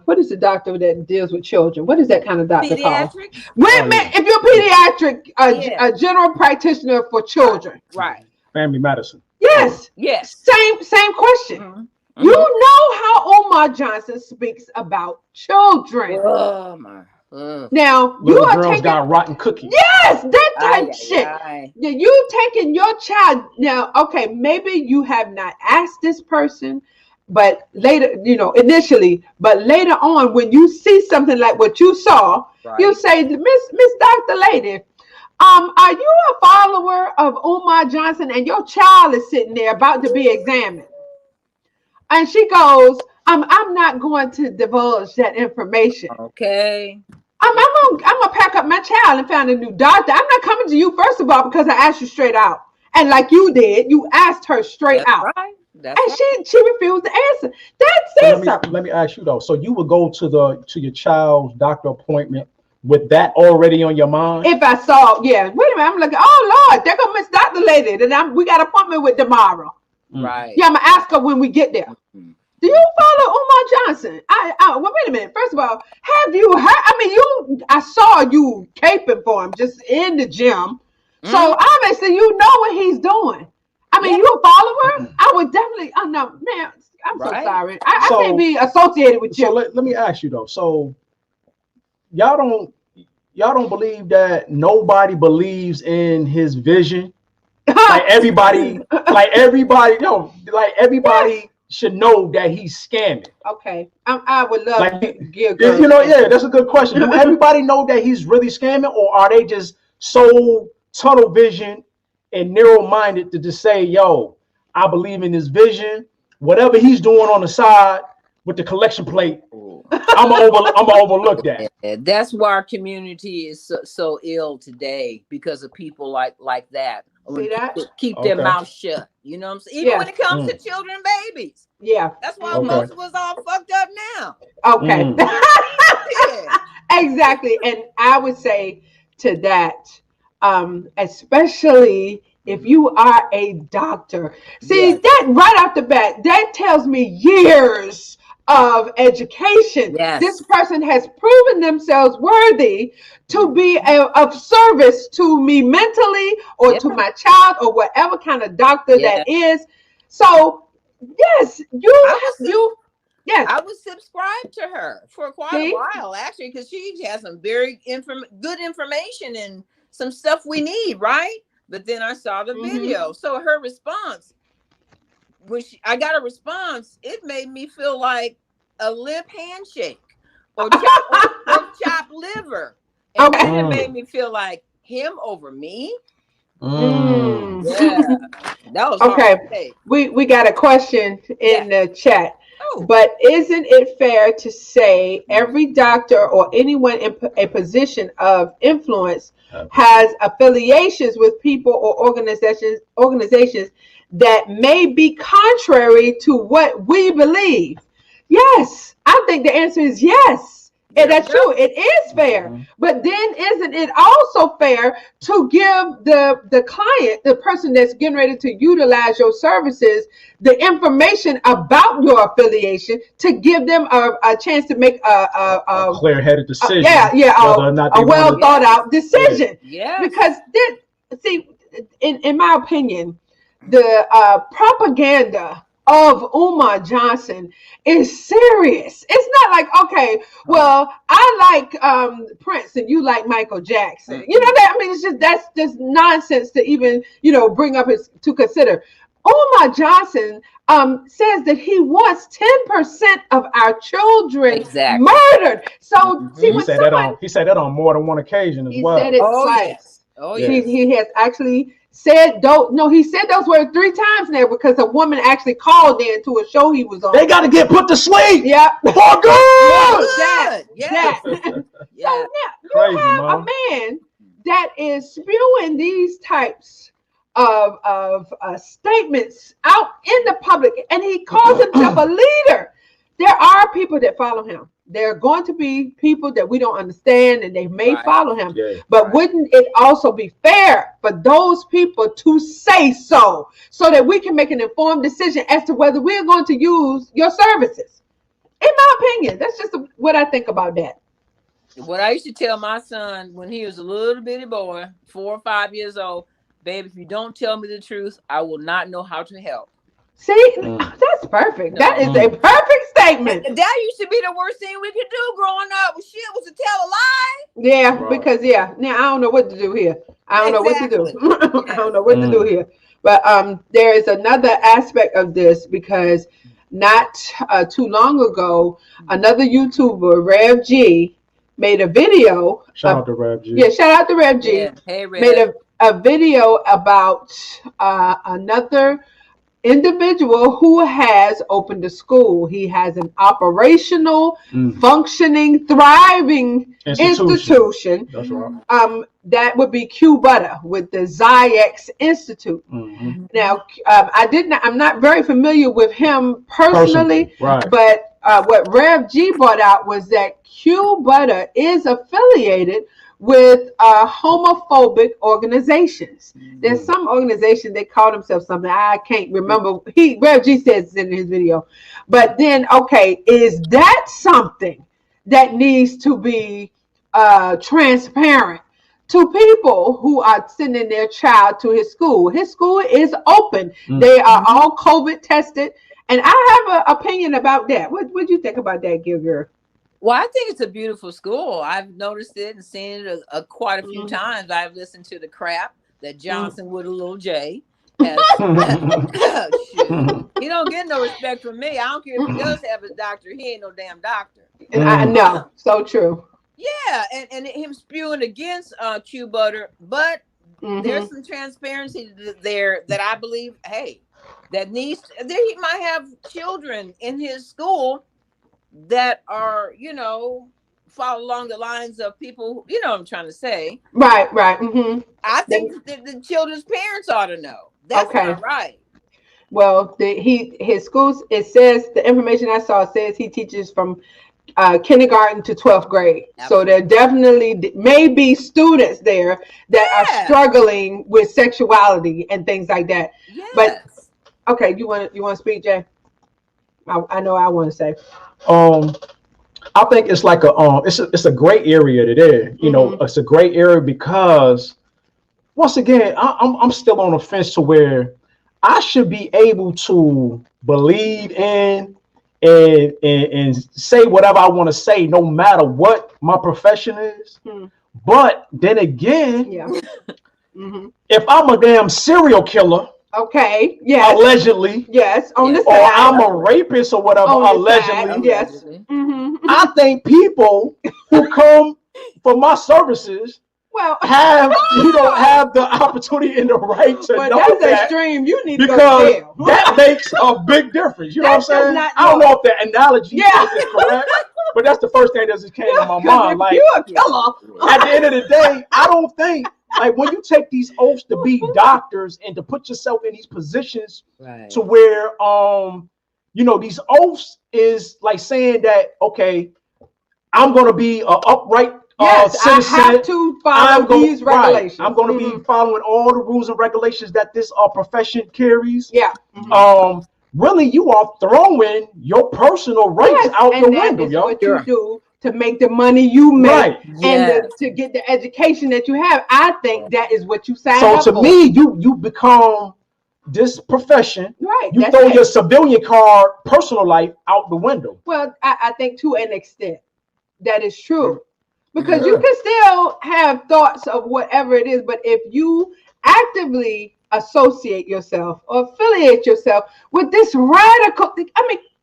what is the doctor that deals with children? What is that kind of doctor called? If you're a pediatric, a general practitioner for children, right? Family medicine. Yes. Same question. You know how Umar Johnson speaks about children. Now Little you are girls taking got rotten cookies. yes, that type Ay, shit. ay. Yeah, you taking your child now. Okay, maybe you have not asked this person, but later, initially, but later on, when you see something like what you saw, you Right. say, Miss Doctor Lady, are you a follower of Umar Johnson, and your child is sitting there about to be examined? And she goes, I'm not going to divulge that information. Okay. I'm gonna pack up my child and find a new doctor. I'm not coming to you first of all because I asked you straight out, and like you did, you asked her straight That's out, right. That's and right. she refused to answer. That So says something. let me ask you though. So you would go to your child's doctor appointment with that already on your mind? If I saw, yeah, wait a minute, I'm looking. Oh Lord, there goes Miss Doctor Lady, and we got an appointment with tomorrow. Right. Yeah, I'm gonna ask her when we get there. Mhm. Do you follow Umar Johnson? Well, wait a minute. First of all, have you heard? I mean, I saw you caping for him just in the gym. So Mhm. obviously you know what he's doing. I mean, Yeah. you a follower? I would definitely, oh no, man, I'm so Right. sorry. I can't So be associated with so you. let me ask you though. So y'all don't y'all don't believe that nobody believes in his vision? Like everybody, like everybody Yes. should know that he's scamming. Okay. I would love Like to give girls yeah, that's a good question. Do everybody know that he's really scamming, or are they just so tunnel vision and narrow minded to just say, "Yo, I believe in his vision. Whatever he's doing on the side with the collection plate, Ooh. I'm gonna overlook that." Yeah, that's why our community is so ill today because of people like that. When see that? people keep their Okay. mouth shut, you know what I'm saying? Even Yeah. when it comes to Mm. children and babies. Yeah. That's why Hmm. most Okay. of us all fucked up now. Okay. Mm. Yeah. Exactly. And I would say to that, especially if you are a doctor, see Yes. that right off the bat, that tells me years of education. This Yes. person has proven themselves worthy to be of service to me mentally or Yeah. to my child or whatever kind of doctor that Yeah. is. So yes, I was yes, I was subscribed to her for quite a see. while, actually, because she has some very good information and some stuff we need, right? But then I saw the Hmm. video. So her response, when I got a response, it made me feel like a lip handshake or chopped liver. And Okay. then it made Mm. me feel like him over me. Mm. Yeah, Mm. that was hard Okay. to take. We got a question Yeah. in the chat. Oh. But isn't it fair to say Mm. every doctor or anyone in a position of influence Uh, has affiliations with people or organizations that may be contrary to what we believe? Yes, I think the answer is yes. And There we that's true. go. It is fair. mhm. But then isn't it also fair to give the client, the person that's getting ready to utilize your services, the information about your affiliation to give them a chance to make A clear-headed decision yeah, whether or not a they want well to. thought Yes. out decision. Yes. Because see, in my opinion, the propaganda of Umar Johnson is serious. It's not like, okay, Oh. well, I like Prince and you like Michael Jackson. You know that? I mean, it's just that's just nonsense to even bring up to consider. Umar Johnson says that he wants 10% of our children Exactly. murdered. So see, Hmm. when someone He said that on more than one occasion as he said well. it Oh twice. yes. Oh Yeah. yes. He has actually said those. No, he said those words 3 times now because a woman actually called in to a show he was on. They got to get put to sleep. Yep. For good. That. Good. Yes. So Yeah. now you Crazy, have a mom. man that is spewing these types of statements out in the public, and he calls himself a leader. There are people that follow him. There are going to be people that we don't understand, and they may Right. follow him. Yeah. But Right. wouldn't it also be fair for those people to say so that we can make an informed decision as to whether we're going to use your services? In my opinion, that's just what I think about that. What I used to tell my son when he was a little bitty boy, 4 or 5 years old, baby, if you don't tell me the truth, I will not know how to help. See, Mm. that's perfect. No. That is a perfect statement. That used to be the worst thing we could do growing up. Shit was to tell a lie. Yeah, Right. because now I don't know what to do here. I don't know what to do. I don't know what to do here. But there is another aspect of this, because not too long ago, another YouTuber, Rev G, made a video. Shout out to Rev G. Yeah, shout out to Rev G. Yeah. Hey, Rev. Made a video about another individual who has opened a school. He has an operational, functioning, thriving institution. That's right. That would be Q Butter with the Zyx Institute. Mm-hmm. Now, I'm not very familiar with him personally, right. but what Rev G brought out was that Q Butter is affiliated with homophobic organizations. There's some organization, they call themselves something, I can't remember. Rev G says in his video. But then, okay, is that something that needs to be transparent to people who are sending their child to his school? His school is open. They are all COVID tested. And I have an opinion about that. What do you think about that, Gil? Well, I think it's a beautiful school. I've noticed it and seen it quite a few times. I've listened to the crap that Johnson with a little J has. Shoot. He don't get no respect from me. I don't care if he does have a doctor. He ain't no damn doctor. And I know, so true. Yeah, and him spewing against Q Butter, but there's some transparency there that I believe, hey, that he might have children in his school that are, follow along the lines of people, what I'm trying to say. Right. I think that the children's parents ought to know. That's not right. Well, his schools, it says, the information I saw says he teaches from kindergarten to 12th grade. Absolutely. So there definitely may be students there that are struggling with sexuality and things like that. Yes. But okay, you want to speak, Jay? I know I want to say. I think it's like it's a great area today. It's a great area because once again, I'm still on the fence to where I should be able to believe in and say whatever I want to say, no matter what my profession is. But then again, if I'm a damn serial killer, okay, yes, allegedly, yes, on the side, or I'm a rapist or whatever, allegedly, yes, I think people who come for my services have the opportunity and the right to know that's that. Extreme. You need because to go to jail. That makes a big difference. You know what I'm saying? I don't know if the analogy is correct, but that's the first thing that just came to my mind. Like, you're a killer. At the end of the day, I don't think, like, when you take these oaths to be doctors and to put yourself in these positions to where these oaths is like saying that, okay, I'm going to be an upright citizen. I have to follow these regulations. I'm going to be following all the rules and regulations that this profession carries. Yeah. Really, you are throwing your personal rights out the window, yo. What you do to make the money you make and to get the education that you have. I think that is what you signed up for. So to me, you become this profession. Right. You throw your civilian card, personal life out the window. Well, I think to an extent that is true. Because you can still have thoughts of whatever it is, but if you actively associate yourself or affiliate yourself with this radical,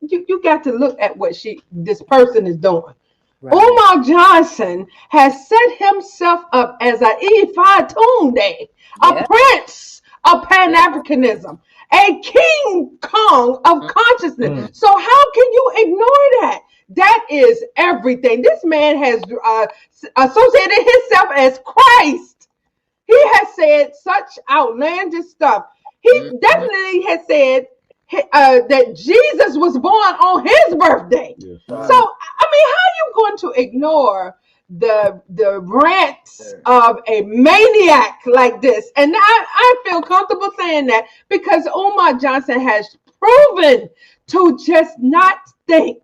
you got to look at what this person is doing. Right. Umar Johnson has set himself up as an Ifa Tunde, a prince of Pan-Africanism, a King Kong of consciousness. So how can you ignore that? That is everything. This man has associated himself as Christ. He has said such outlandish stuff. He definitely has said that Jesus was born on his birthday. Yes. So, how are you going to ignore the rants of a maniac like this? And I feel comfortable saying that because Umar Johnson has proven to just not think.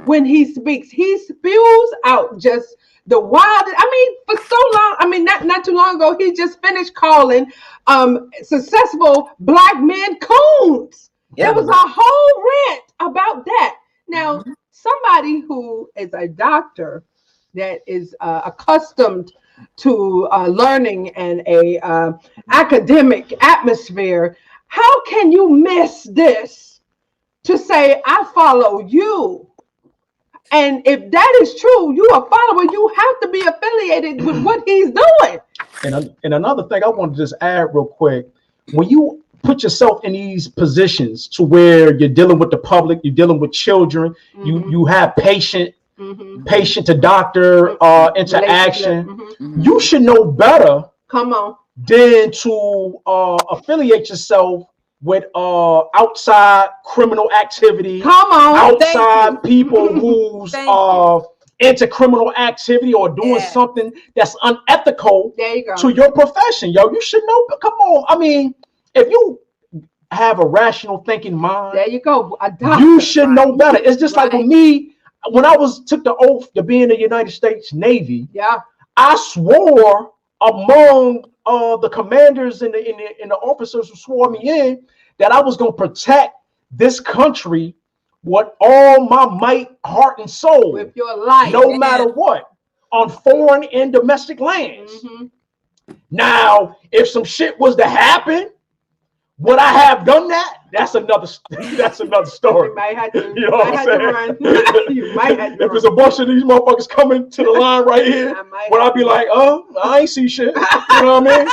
When he speaks, he spews out just the wildest. For so long, not too long ago, he just finished calling successful black men coons. There was a whole rant about that. Now, somebody who is a doctor that is accustomed to learning and a academic atmosphere, how can you miss this to say, I follow you? And if that is true, you a follower, you have to be affiliated with what he's doing. And another thing I want to just add real quick, when you put yourself in these positions to where you're dealing with the public, you're dealing with children, you have patient to doctor interaction, you should know better. Come on. Than to affiliate yourself with outside criminal activity. Come on. Outside people who's into criminal activity or doing something that's unethical to your profession. Yo, you should know. Come on. I mean, if you have a rational thinking mind, there you go. You should know better. It's just like with me, when I took the oath to be in the United States Navy, I swore among the commanders and the officers who swore me in that I was going to protect this country with all my might, heart, and soul, with your life, no matter what, on foreign and domestic lands. Now, if some shit was to happen, would I have done that? That's another story. You might have to, you know what I'm saying? You might have to if there's a bunch of these motherfuckers coming to the line right here, would I be like, I ain't see shit? You know what I mean?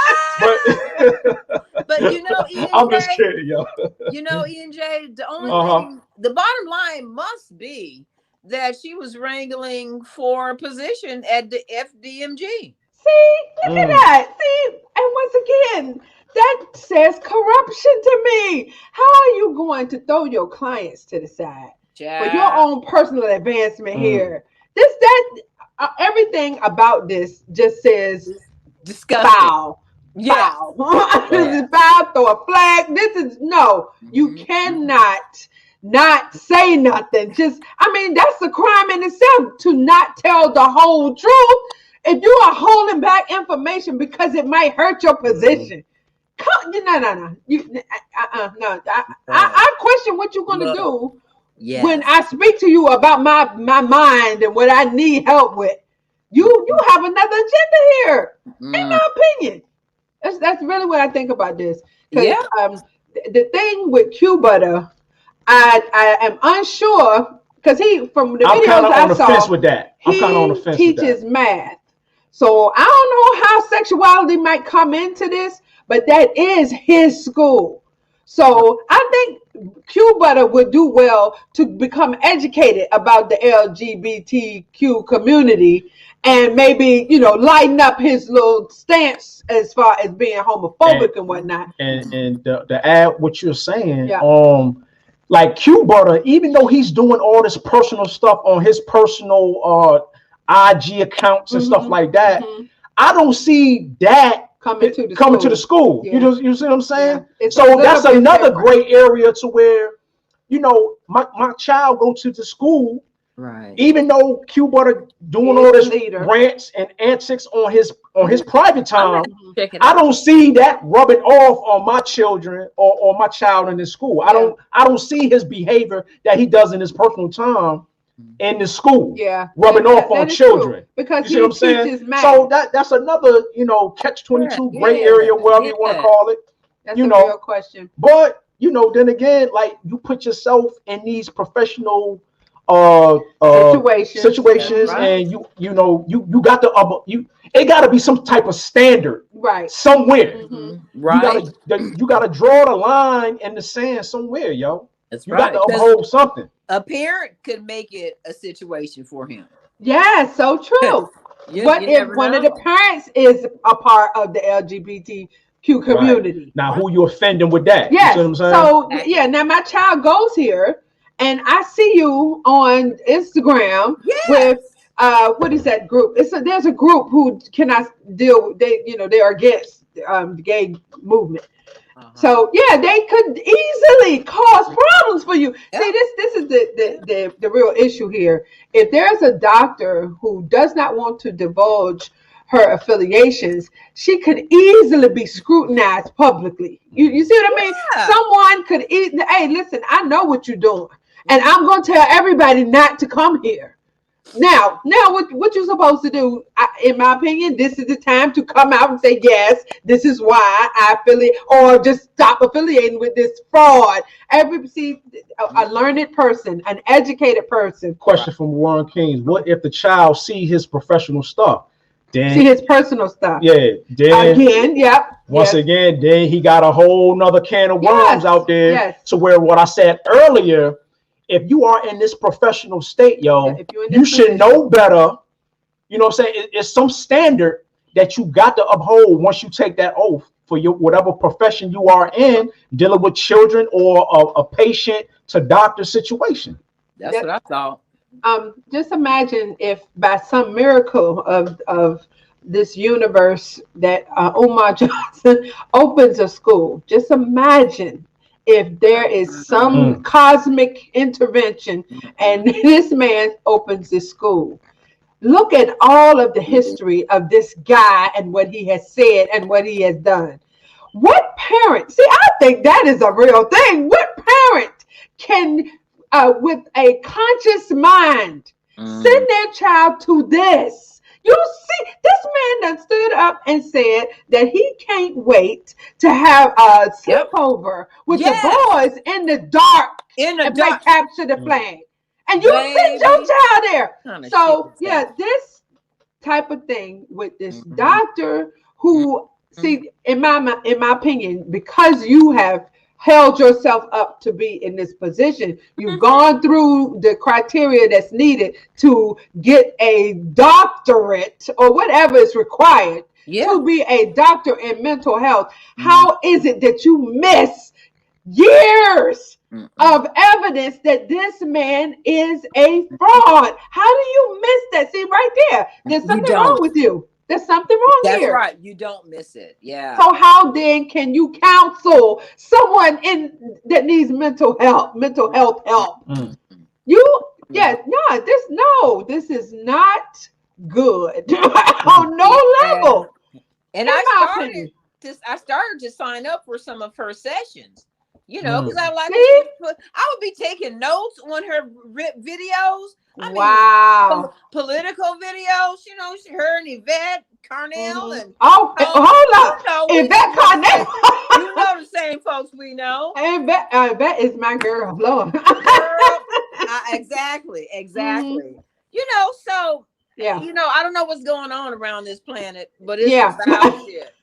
But you know, Ian I'm just kidding, yo. You know, Ian J, the only thing, the bottom line must be that she was wrangling for a position at the FDMG. See, look at that. See, and once again, that says corruption to me. How are you going to throw your clients to the side for your own personal advancement here? Everything about this just says disgusting. Foul. Foul. This is foul. Throw a flag. This is no. You cannot not say nothing. That's a crime in itself to not tell the whole truth. If you are holding back information because it might hurt your position. No. I question what you're going to do when I speak to you about my mind and what I need help with. You have another agenda here, in my opinion. That's really what I think about this. The thing with Q Butter, I am unsure because from the videos I saw, fence with that. I'm kind of on the fence. He teaches math, so I don't know how sexuality might come into this. But that is his school. So I think Q Butter would do well to become educated about the LGBTQ community and maybe, lighten up his little stance as far as being homophobic and whatnot. And to add what you're saying, like Q Butter, even though he's doing all this personal stuff on his personal IG accounts and stuff like that, I don't see that coming to the school. You see what I'm saying? So that's another great area to where, my child go to the school, right? Even though Q Butter doing all this rants and antics on his private time, I don't see that rubbing off on my children or my child in the school. I don't see his behavior that he does in his personal time in the school, rubbing off on children. Because you see what I'm saying? So that's another, catch-22 gray area, whatever you want to call it. That's a real question. But then again, like you put yourself in these professional situations, and you got it got to be some type of standard, right? Somewhere, right? You got to draw the line in the sand somewhere, yo. That's you got to uphold something. A parent could make it a situation for him. Yeah, so true. But if one of the parents is a part of the LGBTQ community, right. Now who you offending with that? Yes. You see what I'm saying? So now my child goes here, and I see you on Instagram with what is that group? There's a group who cannot deal. They are against the gay movement. So they could easily cause problems for you. See, this is the real issue here. If there's a doctor who does not want to divulge her affiliations, she could easily be scrutinized publicly. You see what I mean? Someone could hey, listen, I know what you're doing. and I'm going to tell everybody not to come here. Now, what you're supposed to do, in my opinion, this is the time to come out and say, yes, this is why I affiliate, or just stop affiliating with this fraud. A learned person, an educated person. Question from Warren Keynes: what if the child see his professional stuff? Then See his personal stuff. Yeah. Then again, yep. Once again, then he got a whole nother can of worms out there. Yes. To where what I said earlier, if you are in this professional state, you should know better. You know what I'm saying? It's some standard that you got to uphold once you take that oath for your whatever profession you are in, dealing with children or a patient to doctor situation. That's what I thought. Just imagine if by some miracle of this universe that Umar Johnson opens a school. Just imagine if there is some cosmic intervention and this man opens this school. Look at all of the history of this guy and what he has said and what he has done. What parent, see, I think that is a real thing. What parent can, with a conscious mind, send their child to this? You see, this man done stood up and said that he can't wait to have a sleepover with the boys in the dark and play capture the flag. And you send your child there. So, this type of thing with this doctor who, see, in my opinion, because you have held yourself up to be in this position, you've gone through the criteria that's needed to get a doctorate or whatever is required to be a doctor in mental health. How is it that you miss years of evidence that this man is a fraud? How do you miss that? See, right there, there's something wrong with you. There's something wrong here. That's right. You don't miss it. Yeah. So how then can you counsel someone that needs mental health help? This is not good on no level. And I started to sign up for some of her sessions. You know, because I would be taking notes on her videos. I mean, political videos. You know, her and Yvette Carnell and hold up, Yvette Carnell. You know the same folks we know. Yvette is my girl, Lord. Exactly. You know, so you know, I don't know what's going on around this planet, but it's foul shit.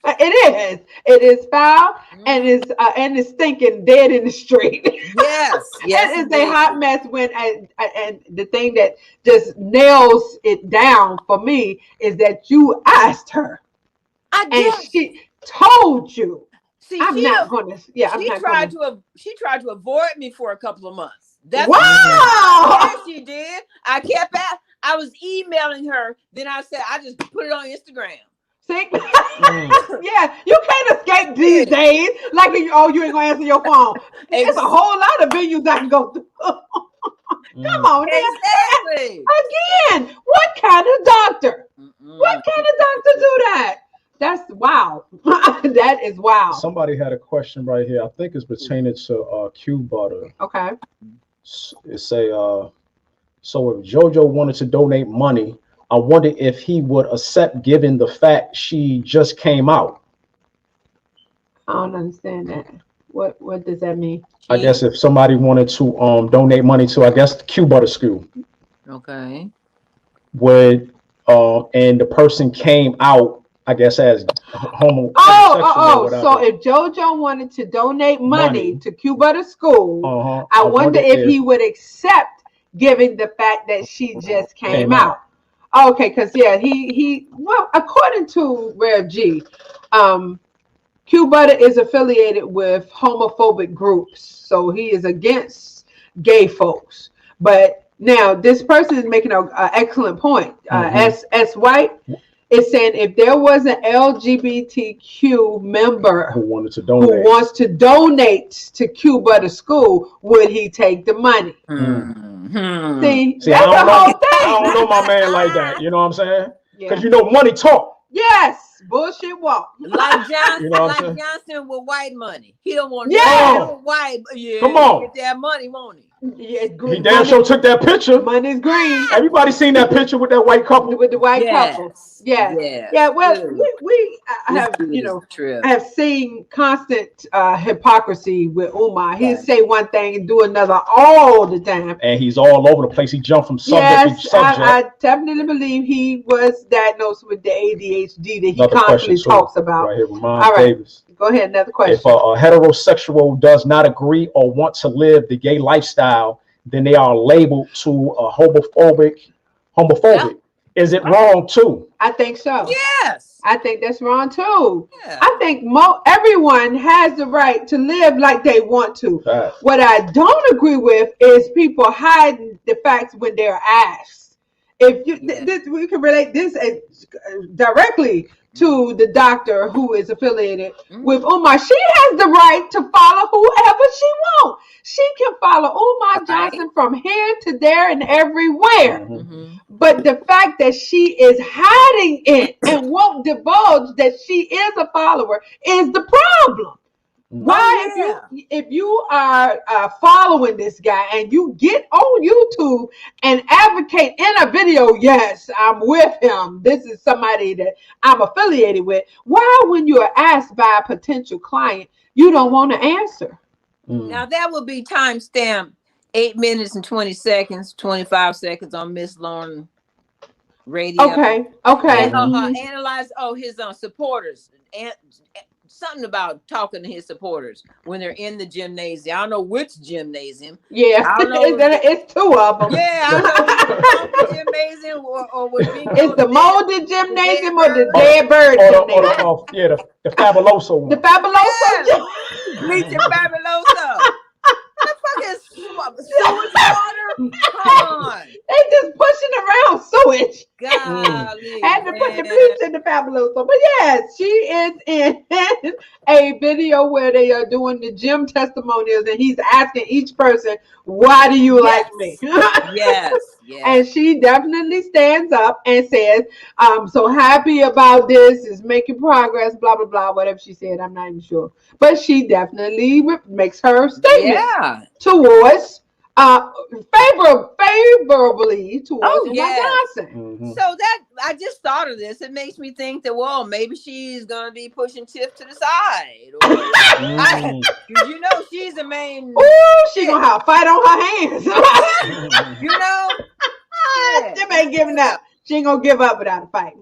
It is foul and it's stinking dead in the street. Yes. It is a hot mess. And the thing that just nails it down for me is that you asked her, and she told you. See, I'm not going to. Yeah, she tried to avoid me for a couple of months. Wow. Yes, she did. I was emailing her. Then I said, I just put it on Instagram. See? Yeah, you can't escape these days. Like, you ain't gonna answer your phone. There's a whole lot of venues I can go through. Come on, exactly. Again, what kind of doctor? What kind of doctor do that? That's wow. That is wow. Somebody had a question right here. I think it's pertaining to Q butter. Okay. It say, so if JoJo wanted to donate money, I wonder if he would accept given the fact she just came out. I don't understand that. What does that mean? I guess if somebody wanted to donate money to, I guess, the Q Butter School. Okay. Would and the person came out, I guess, as homosexual. So if JoJo wanted to donate money to Q Butter School, I wonder if he would accept given the fact that she just came out. Okay, because he according to Rev G, Q Butter is affiliated with homophobic groups, so he is against gay folks. But now this person is making an excellent point. S White is saying if there was an LGBTQ member who wants to donate to Q Butter School, would he take the money? See, that's the whole thing. I don't know my man like that. You know what I'm saying? Because you know money talk. Yes, bullshit walk. Like Johnson, Johnson with white money. He don't want no white. Come on, get that money, won't he? Yeah, He damn sure took that picture. Money's green. Everybody seen that picture with that white couple? With the white couple. Yeah. Yes. Yeah. Well, Dude, we this have, dude you is know, a trip. I have seen constant hypocrisy with Umar. He'll Right. say one thing and do another all the time. And he's all over the place. He jumped from subject Yes, to subject. I definitely believe he was diagnosed with the ADHD that he Another question constantly too, talks about. right here, Ramon All right. Davis. Go ahead, another question. If a heterosexual does not agree or want to live the gay lifestyle, then they are labeled to a homophobic. Yeah. Is it wrong too? I think so. Yes. I think that's wrong too. Yeah. I think everyone has the right to live like they want to. Right. What I don't agree with is people hiding the facts when they're asked. If you, we can relate this directly to the doctor who is affiliated with Umar. She has the right to follow whoever she wants. She can follow Umar Johnson from here to there and everywhere. But the fact that she is hiding it and won't divulge that she is a follower is the problem. Why, if you are following this guy and you get on YouTube and advocate in a video, yes, I'm with him, this is somebody that I'm affiliated with, why when you are asked by a potential client, you don't want to answer? Now that would be timestamp 8 minutes and 20 seconds, 25 seconds on Miss Lauren radio. Okay. And, analyze his supporters and something about talking to his supporters when they're in the gymnasium. I don't know which gymnasium. Yeah, I don't know it's two of them. Yeah, I don't know the gymnasium or it's the molded gymnasium or the dead bird gymnasium. The Fabuloso one. The Fabuloso. Bleaching Fabuloso. The fuck is sewage water? Come on. They just pushing around sewage. Golly. Had to put the bleach in the Fabuloso. But yes, she is in a video where they are doing the gym testimonials and he's asking each person, why do you like me? Yes. And she definitely stands up and says, I'm so happy about this, is making progress, blah, blah, blah, whatever she said. I'm not even sure. But she definitely makes her statement towards favorably towards Johnson. So that I just thought of this. It makes me think that maybe she's gonna be pushing Tiff to the side. Or, you know, she's the main. Ooh, she gonna have a fight on her hands. You know, Tiff ain't giving up. She ain't gonna give up without a fight.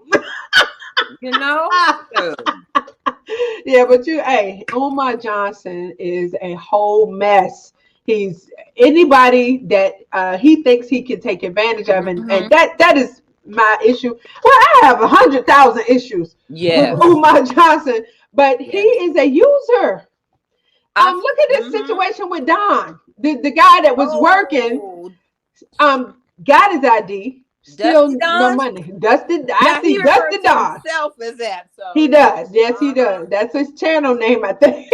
You know. Yeah, but Umar Johnson is a whole mess. He's anybody that he thinks he can take advantage of, and that is my issue. Well, I have 100,000 issues with Umar Johnson, but he is a user. Look at this situation with Don, the guy that was working, got his ID. Still no money. Dusty Don. Himself as that, so. He does. Yes, he does. That's his channel name, I think.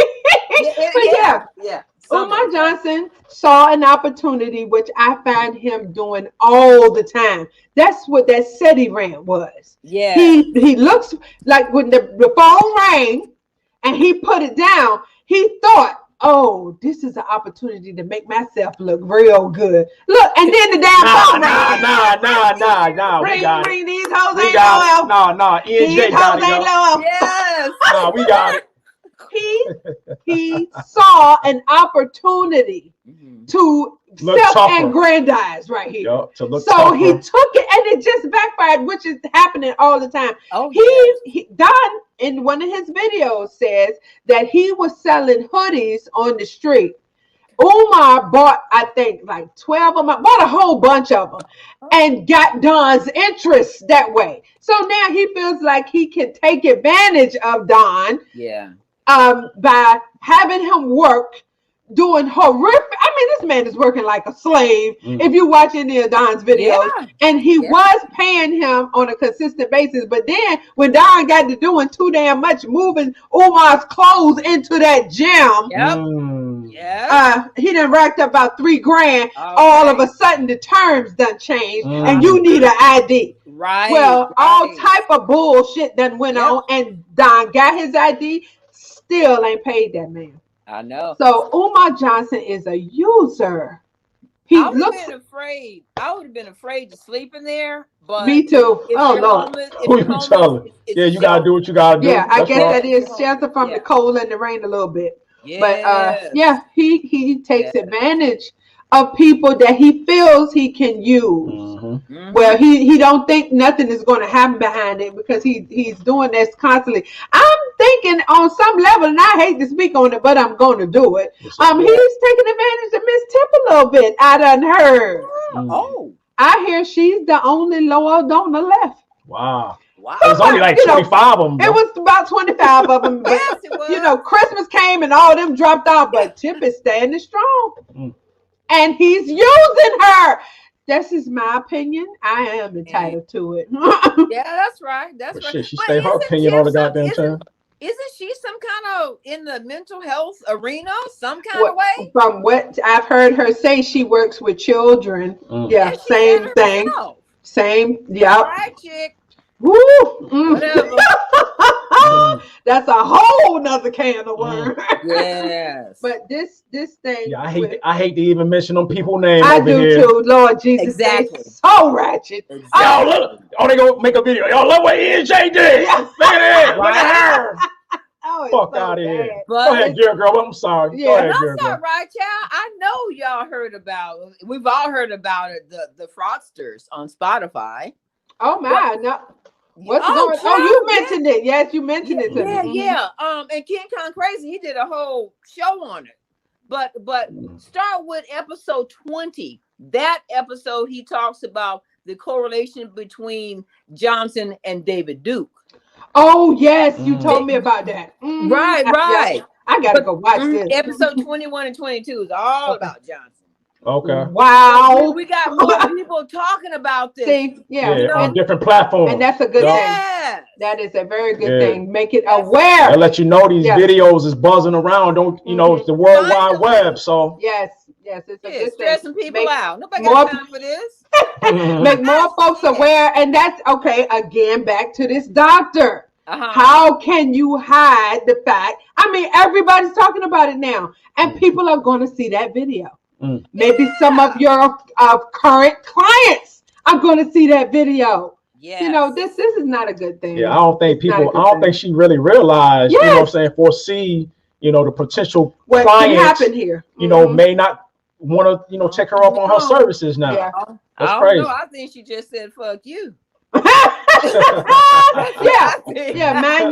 Yeah. Umar Johnson saw an opportunity, which I find him doing all the time. That's what that SETI rant was. Yeah. He looks like when the phone rang and he put it down, he thought, this is an opportunity to make myself look real good. Look, and then the damn phone rang. Nah. Ring, these hoes ain't loyal. Nah. These hoes ain't loyal. Yes. Nah, we got it. He saw an opportunity to self-aggrandize right here. So he took it, and it just backfired, which is happening all the time. Don, in one of his videos, says that he was selling hoodies on the street. Umar bought, I think, like 12 of them, bought a whole bunch of them, and got Don's interest that way. So now he feels like he can take advantage of Don. Yeah. By having him work, doing horrific. I mean, this man is working like a slave. If you watch any of Don's videos, and he was paying him on a consistent basis. But then when Don got to doing too damn much, moving Umar's clothes into that gym, he done racked up about $3,000. All of a sudden, the terms done changed, and you need an ID. Right. Well, all type of bullshit done went on, and Don got his ID. Still ain't paid that man. I know. So Umar Johnson is a user. He I would looks. have been afraid. I would have been afraid to sleep in there. But Me too. if Oh you're Lord. homeless, if Who you're you homeless, telling? it's Yeah, a you gotta do what you gotta do. Yeah, I That's guess right. that is shelter from the cold and the rain a little bit. But Yes. yeah, he takes Yes. advantage of people that he feels he can use. Mhm. Well, he don't think nothing is going to happen behind it because he's doing this constantly. I'm thinking on some level, and I hate to speak on it, but I'm going to do it. He's taking advantage of Miss Tip a little bit. I done heard. Oh. I hear she's the only loyal donor left. Wow. Wow. There's only like 25 of them. It was about 25 of them. But, Yes, it was. Christmas came and all them dropped off, but Tip is standing strong. And he's using her. This is my opinion. I am entitled to it. Yeah, that's right. That's right. Shit, she stay her opinion all the goddamn time. Isn't she some kind of in the mental health arena, some kind of way? From what I've heard her say, she works with children. Yeah, same thing. Same. Yeah. All right, chick. Woo. Whatever. That's a whole nother can of worms. Yes. But this thing. Yeah, I hate to even mention them people names. I over do here. too. Lord Jesus, Exactly. So ratchet. Exactly. Y'all look. Oh, they go make a video. Y'all look what EJ did. Look at it. Look at her. Oh, Fuck so out of here. But Go ahead, girl. I'm sorry. Yeah. Go ahead, that's girl. all right, y'all. I know y'all heard about. We've all heard about it. The fraudsters on Spotify. Oh my, no. What's going on? Trump, Oh, you mentioned it. Yes, you mentioned it to me. Yeah. And King Kong Crazy, he did a whole show on it. But start with episode 20. That episode, he talks about the correlation between Johnson and David Duke. Oh yes, you told me about that. Right. Yeah, I gotta go watch this. Episode 21 and 22 is all about Johnson. Okay. Wow. So we got more people talking about this. See, on different platforms. And that's a good thing. That is a very good thing. Make it aware. I'll let you know these videos is buzzing around. Don't it's the World Wide Web. So yes, it's a good thing. Stressing people out. Nobody got time for this. Make more folks aware, and that's okay. Again, back to this doctor. How can you hide the fact? I mean, everybody's talking about it now, and people are going to see that video. Maybe some of your current clients are going to see that video. Yeah, this is not a good thing. Yeah, I don't think she really realized. You know what I'm saying? Foresee, the potential what clients. Can happen here? May not want to, check her up on her services now. Yeah. That's crazy. I think she just said "fuck you." Mind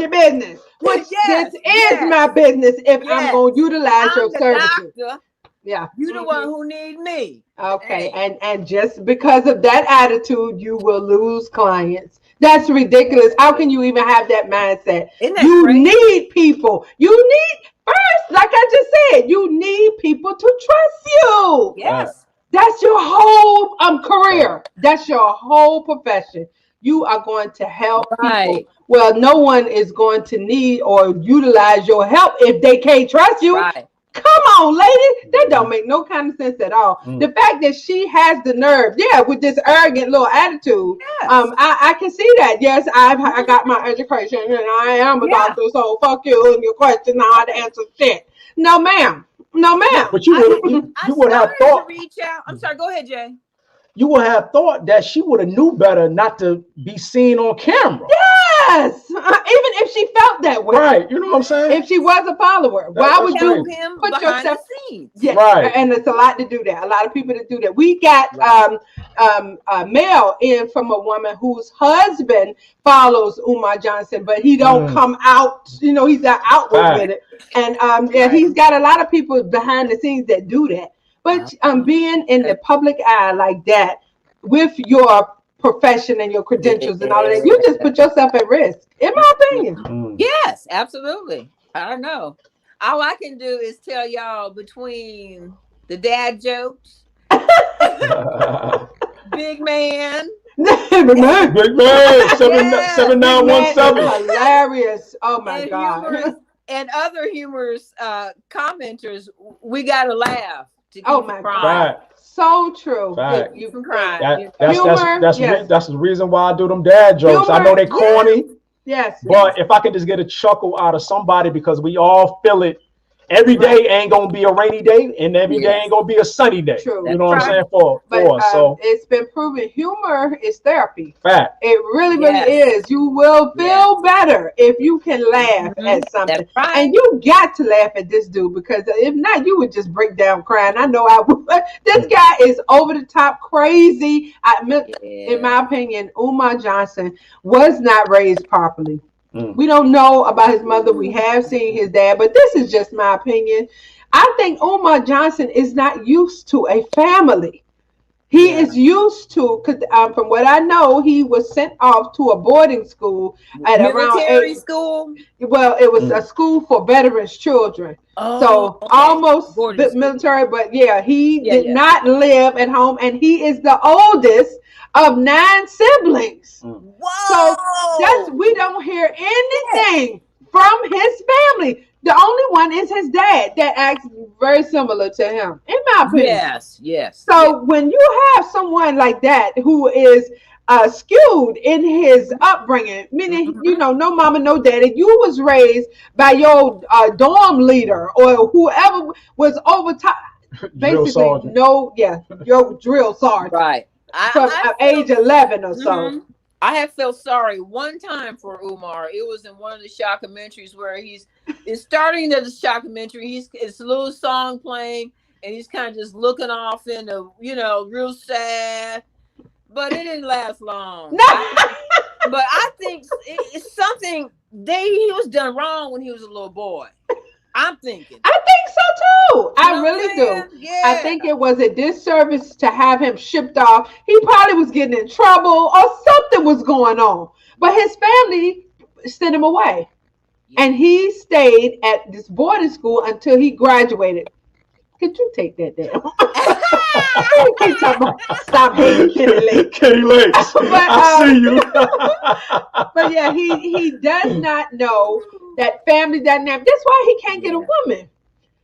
your business. Which this is my business if I'm going to utilize your services. Doctor. Yeah, you the one who need me. Okay, and just because of that attitude, you will lose clients. That's ridiculous. How can you even have that mindset? You need people. You need first, like I just said, you need people to trust you. Yes, that's your whole career. That's your whole profession. You are going to help people. Well, no one is going to need or utilize your help if they can't trust you. Right. Come on, lady. That don't make no kind of sense at all. The fact that she has the nerve, with this arrogant little attitude, I can see that. Yes, I got my education and I am a doctor, so fuck you and your question how to answer shit. No, ma'am. But you would have thought. Reach out. I'm sorry. Go ahead, Jay. You would have thought that she would have knew better not to be seen on camera. Yes, even if she felt that way. Right, you know what I'm saying? If she was a follower, why would you put behind yourself? The scenes? Yes, right. And it's a lot to do that. A lot of people to do that. We got a mail in from a woman whose husband follows Umar Johnson, but he don't come out. He's not outward with it. And he's got a lot of people behind the scenes that do that. But being in the public eye like that with your profession and your credentials and all of that, you just put yourself at risk, in my opinion. Yes, absolutely. I don't know. All I can do is tell y'all between the dad jokes, big man. Big man, 7917. Hilarious. Oh my God. And other humorous commenters, we gotta laugh. Oh my God. So true. You can cry. That's the reason why I do them dad jokes. I know they're corny. Yes. But if I can just get a chuckle out of somebody because we all feel it Every day ain't gonna be a rainy day, and every day ain't gonna be a sunny day. True. You know what I'm saying? But For us. So it's been proven humor is therapy. fact. It really, really is. You will feel better if you can laugh at something. That's right. And you got to laugh at this dude, because if not, you would just break down crying. I know I would. This guy is over the top crazy. In my opinion, Umar Johnson was not raised properly. We don't know about his mother. We have seen his dad, but this is just my opinion. I think Umar Johnson is not used to a family. He is used to, because from what I know, he was sent off to a boarding school at military school. Well, it was a school for veterans' children. So almost military, but he did not live at home, and he is the oldest of 9 siblings. Whoa! So we don't hear anything from his family. The only one is his dad that acts very similar to him, in my opinion. Yes. So when you have someone like that who is skewed in his upbringing, meaning, no mama, no daddy, you was raised by your dorm leader or whoever was over top, basically, your drill sergeant. Right. From age 11 or so. I have felt sorry one time for Umar. It was in one of the shockumentaries where he's starting the shockumentary. It's a little song playing, and he's kind of just looking off into, real sad. But it didn't last long. But I think it's something he was done wrong when he was a little boy. I'm thinking. I think so too. I really do. Yeah. I think it was a disservice to have him shipped off. He probably was getting in trouble or something was going on. But his family sent him away. Yeah. And he stayed at this boarding school until he graduated. Could you take that down? Keep talking about stop hating Kenny Lake. Kenny Lake. I see you. But yeah, he does not know that family dynamic. That's why he can't get a woman.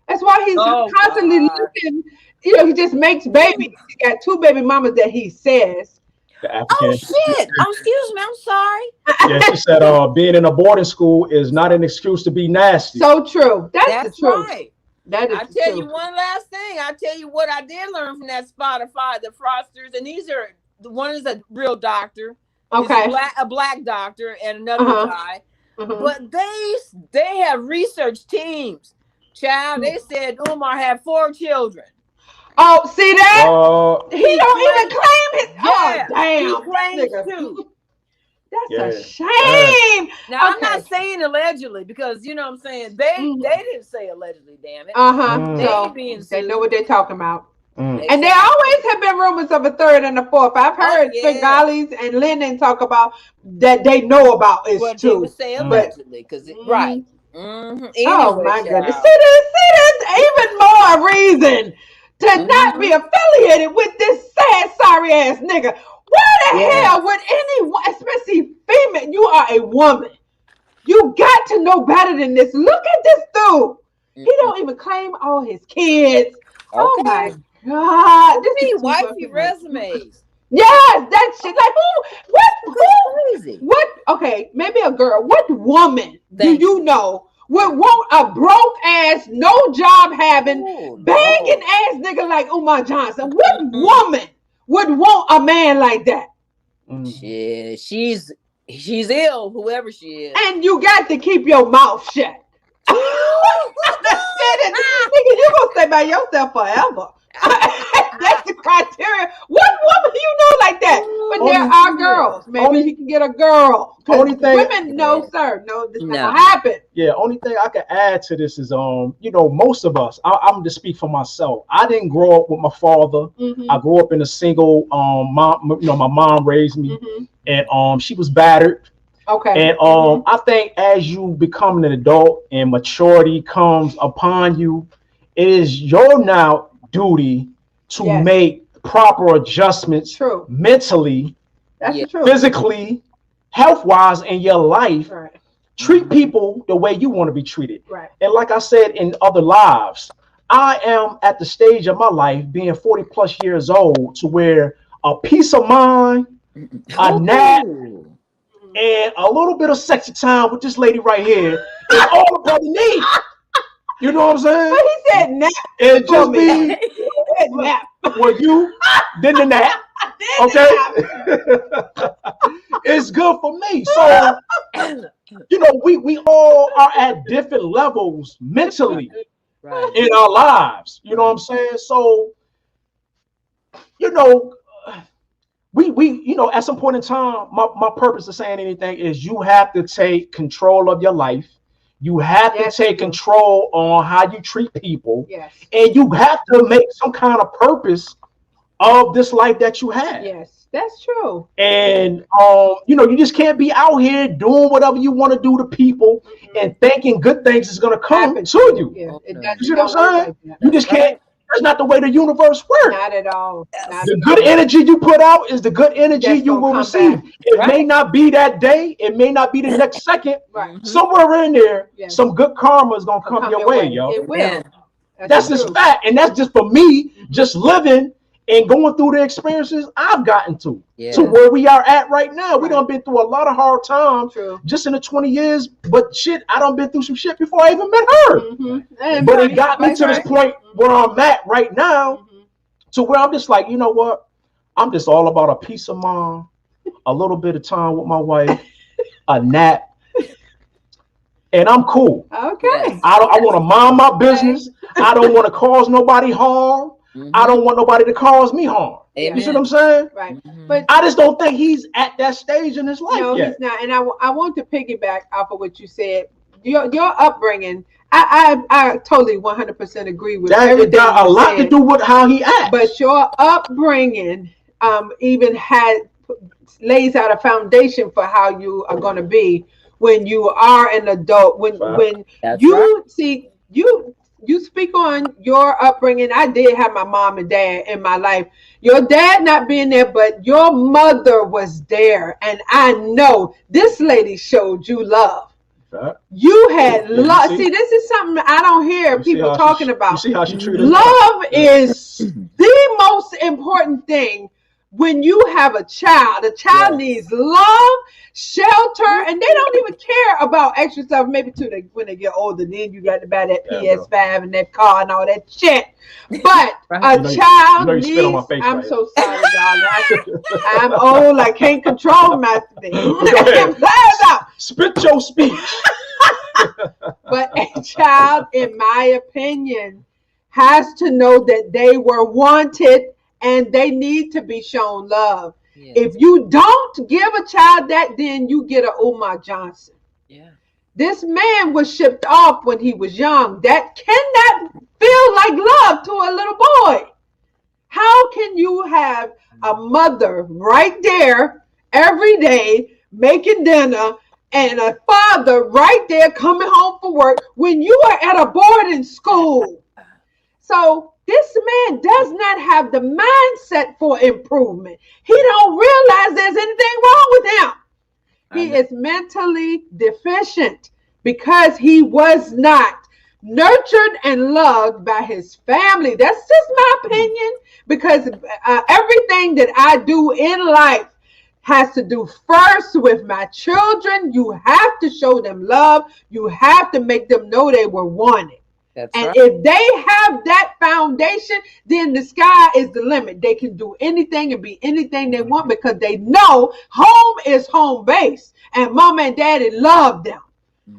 That's why he's constantly looking. He just makes babies. He got 2 baby mamas that he says. Oh shit! Excuse me, I'm sorry. Yeah, she said being in a boarding school is not an excuse to be nasty. So true. That's the truth. Right. That is I tell you one last thing. I tell you what I did learn from that Spotify, the fraudsters, and these are one is a real doctor, okay, a black doctor, and another guy. But they have research teams. Child, they said Umar had 4 children. Oh, see that? He don't even claim his. Oh, damn! He claims 2. That's a shame. Now I'm not saying allegedly, because you know what I'm saying. They didn't say allegedly, damn it. They know what they're talking about. And there always have been rumors of a 3rd and a 4th. I've heard Spigali's and Linden talk about that they know about it too. They would say allegedly, because right. Anyway, oh my goodness! See this even more reason to not be affiliated with this sad, sorry ass nigga. Why the hell would anyone, especially female, you are a woman. You got to know better than this. Look at this dude. He don't even claim all his kids. Oh my God. This is wifey resumes. Yes, that shit. Like crazy. What? Okay, maybe a girl. What woman do you know would want a broke ass, no job having, begging ass nigga like Umar Johnson? What woman would want a man like that? She's ill, whoever she is. And you got to keep your mouth shut. Nigga, you gonna stay by yourself forever. That's the criteria. What woman do you know like that? But there are girls. Maybe he can get a girl. Only thing, women, no, sir. No, this not gonna happen. Yeah, only thing I can add to this is, most of us, I'm to speak for myself. I didn't grow up with my father. I grew up in a single mom. My mom raised me, and she was battered. Okay. And I think as you become an adult and maturity comes upon you, it is your now duty to make proper adjustments mentally, physically, health-wise in your life. Right. Treat people the way you want to be treated. Right. And like I said in other lives, I am at the stage of my life being 40 plus years old to where a peace of mind, a nap, and a little bit of sexy time with this lady right here is all a brother needs. You know what I'm saying? But he said nap. It just me. be He said nap. well, you then the nap. Okay, it's good for me. So you know, we all are at different levels mentally in our lives. You know what I'm saying? So you know, we you know, at some point in time, my purpose of saying anything is you have to take control of your life. You have to take control on how you treat people. Yes. And you have to make some kind of purpose of this life that you have. Yes, that's true. And you know, you just can't be out here doing whatever you want to do to people and thinking good things is gonna come to you. Yeah. You see what I'm saying? You just can't. That's not the way the universe works. Not at all. The good energy you put out is the good energy you will receive. It may not be that day. It may not be the next second. Somewhere in there, some good karma is gonna come your way, yo. It will. That's just fact, and that's just for me, just living and going through the experiences I've gotten to where we are at right now. We done been through a lot of hard times just in the 20 years, but shit, I done been through some shit before I even met her. But it got me to this point where I'm at right now, to where I'm just like, you know what? I'm just all about a peace of mind, a little bit of time with my wife, a nap, and I'm cool. Okay. I want to mind my business. I don't want to cause nobody harm. I don't want nobody to cause me harm. Amen. You see what I'm saying? Right. But I just don't think he's at that stage in his life no, yet. he's not. And I want to piggyback off of what you said. Your upbringing, I totally 100% agree with that. everything. It got a lot to do with how he acts. But your upbringing even lays out a foundation for how you are going to be when you are an adult. When you see you speak on your upbringing. I did have my mom and dad in my life. Your dad not being there, but your mother was there. And I know this lady showed you love. You had love. See, this is something I don't hear people talking about. You see how she treated us? Love is the most important thing. When you have a child needs love, shelter, and they don't even care about extra stuff. Maybe when they get older, then you got to buy that PS5 and that car and all that shit. But a child needs. I'm so sorry, darling. I'm old. I can't control my thing. Spit your speech. But a child, in my opinion, has to know that they were wanted. And they need to be shown love. Yes. If you don't give a child that, then you get a Umar Johnson. Yeah. This man was shipped off when he was young. That cannot feel like love to a little boy. How can you have a mother right there every day making dinner and a father right there coming home from work when you are at a boarding school? So this man does not have the mindset for improvement. He don't realize there's anything wrong with him. He is mentally deficient because he was not nurtured and loved by his family. That's just my opinion, because everything that I do in life has to do first with my children. You have to show them love. You have to make them know they were wanted. If they have that foundation, then the sky is the limit. They can do anything and be anything they want because they know home is home base and mama and daddy love them.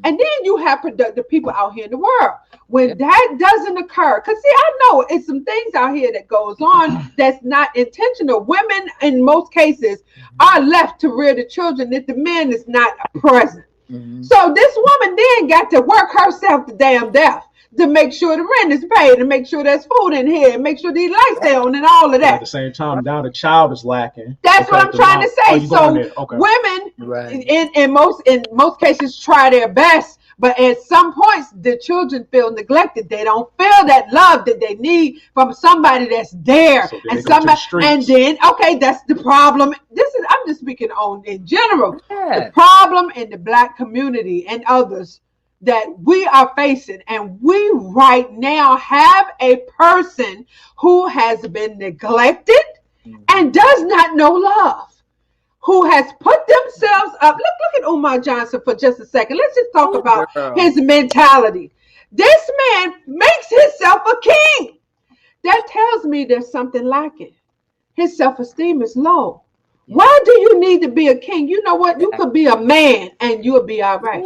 And then you have productive people out here in the world. When that doesn't occur, because see, I know it's some things out here that goes on that's not intentional. Women, in most cases, are left to rear the children if the man is not present. So this woman then got to work herself to damn death to make sure the rent is paid and make sure there's food in here and make sure these lights stay on and all of that. At the same time, now the child is lacking. That's what I'm trying to say. So women, in most cases, try their best, but at some points, the children feel neglected. They don't feel that love that they need from somebody that's there. So and somebody, and then that's the problem. I'm just speaking on in general. The problem in the Black community and others that we are facing, and we right now have a person who has been neglected and does not know love, who has put themselves up. Look at Umar Johnson for just a second. Let's just talk about his mentality. This man makes himself a king. That tells me there's something lacking. His self-esteem is low. Yeah. Why do you need to be a king? You know what? You could be a man and you'll be all right.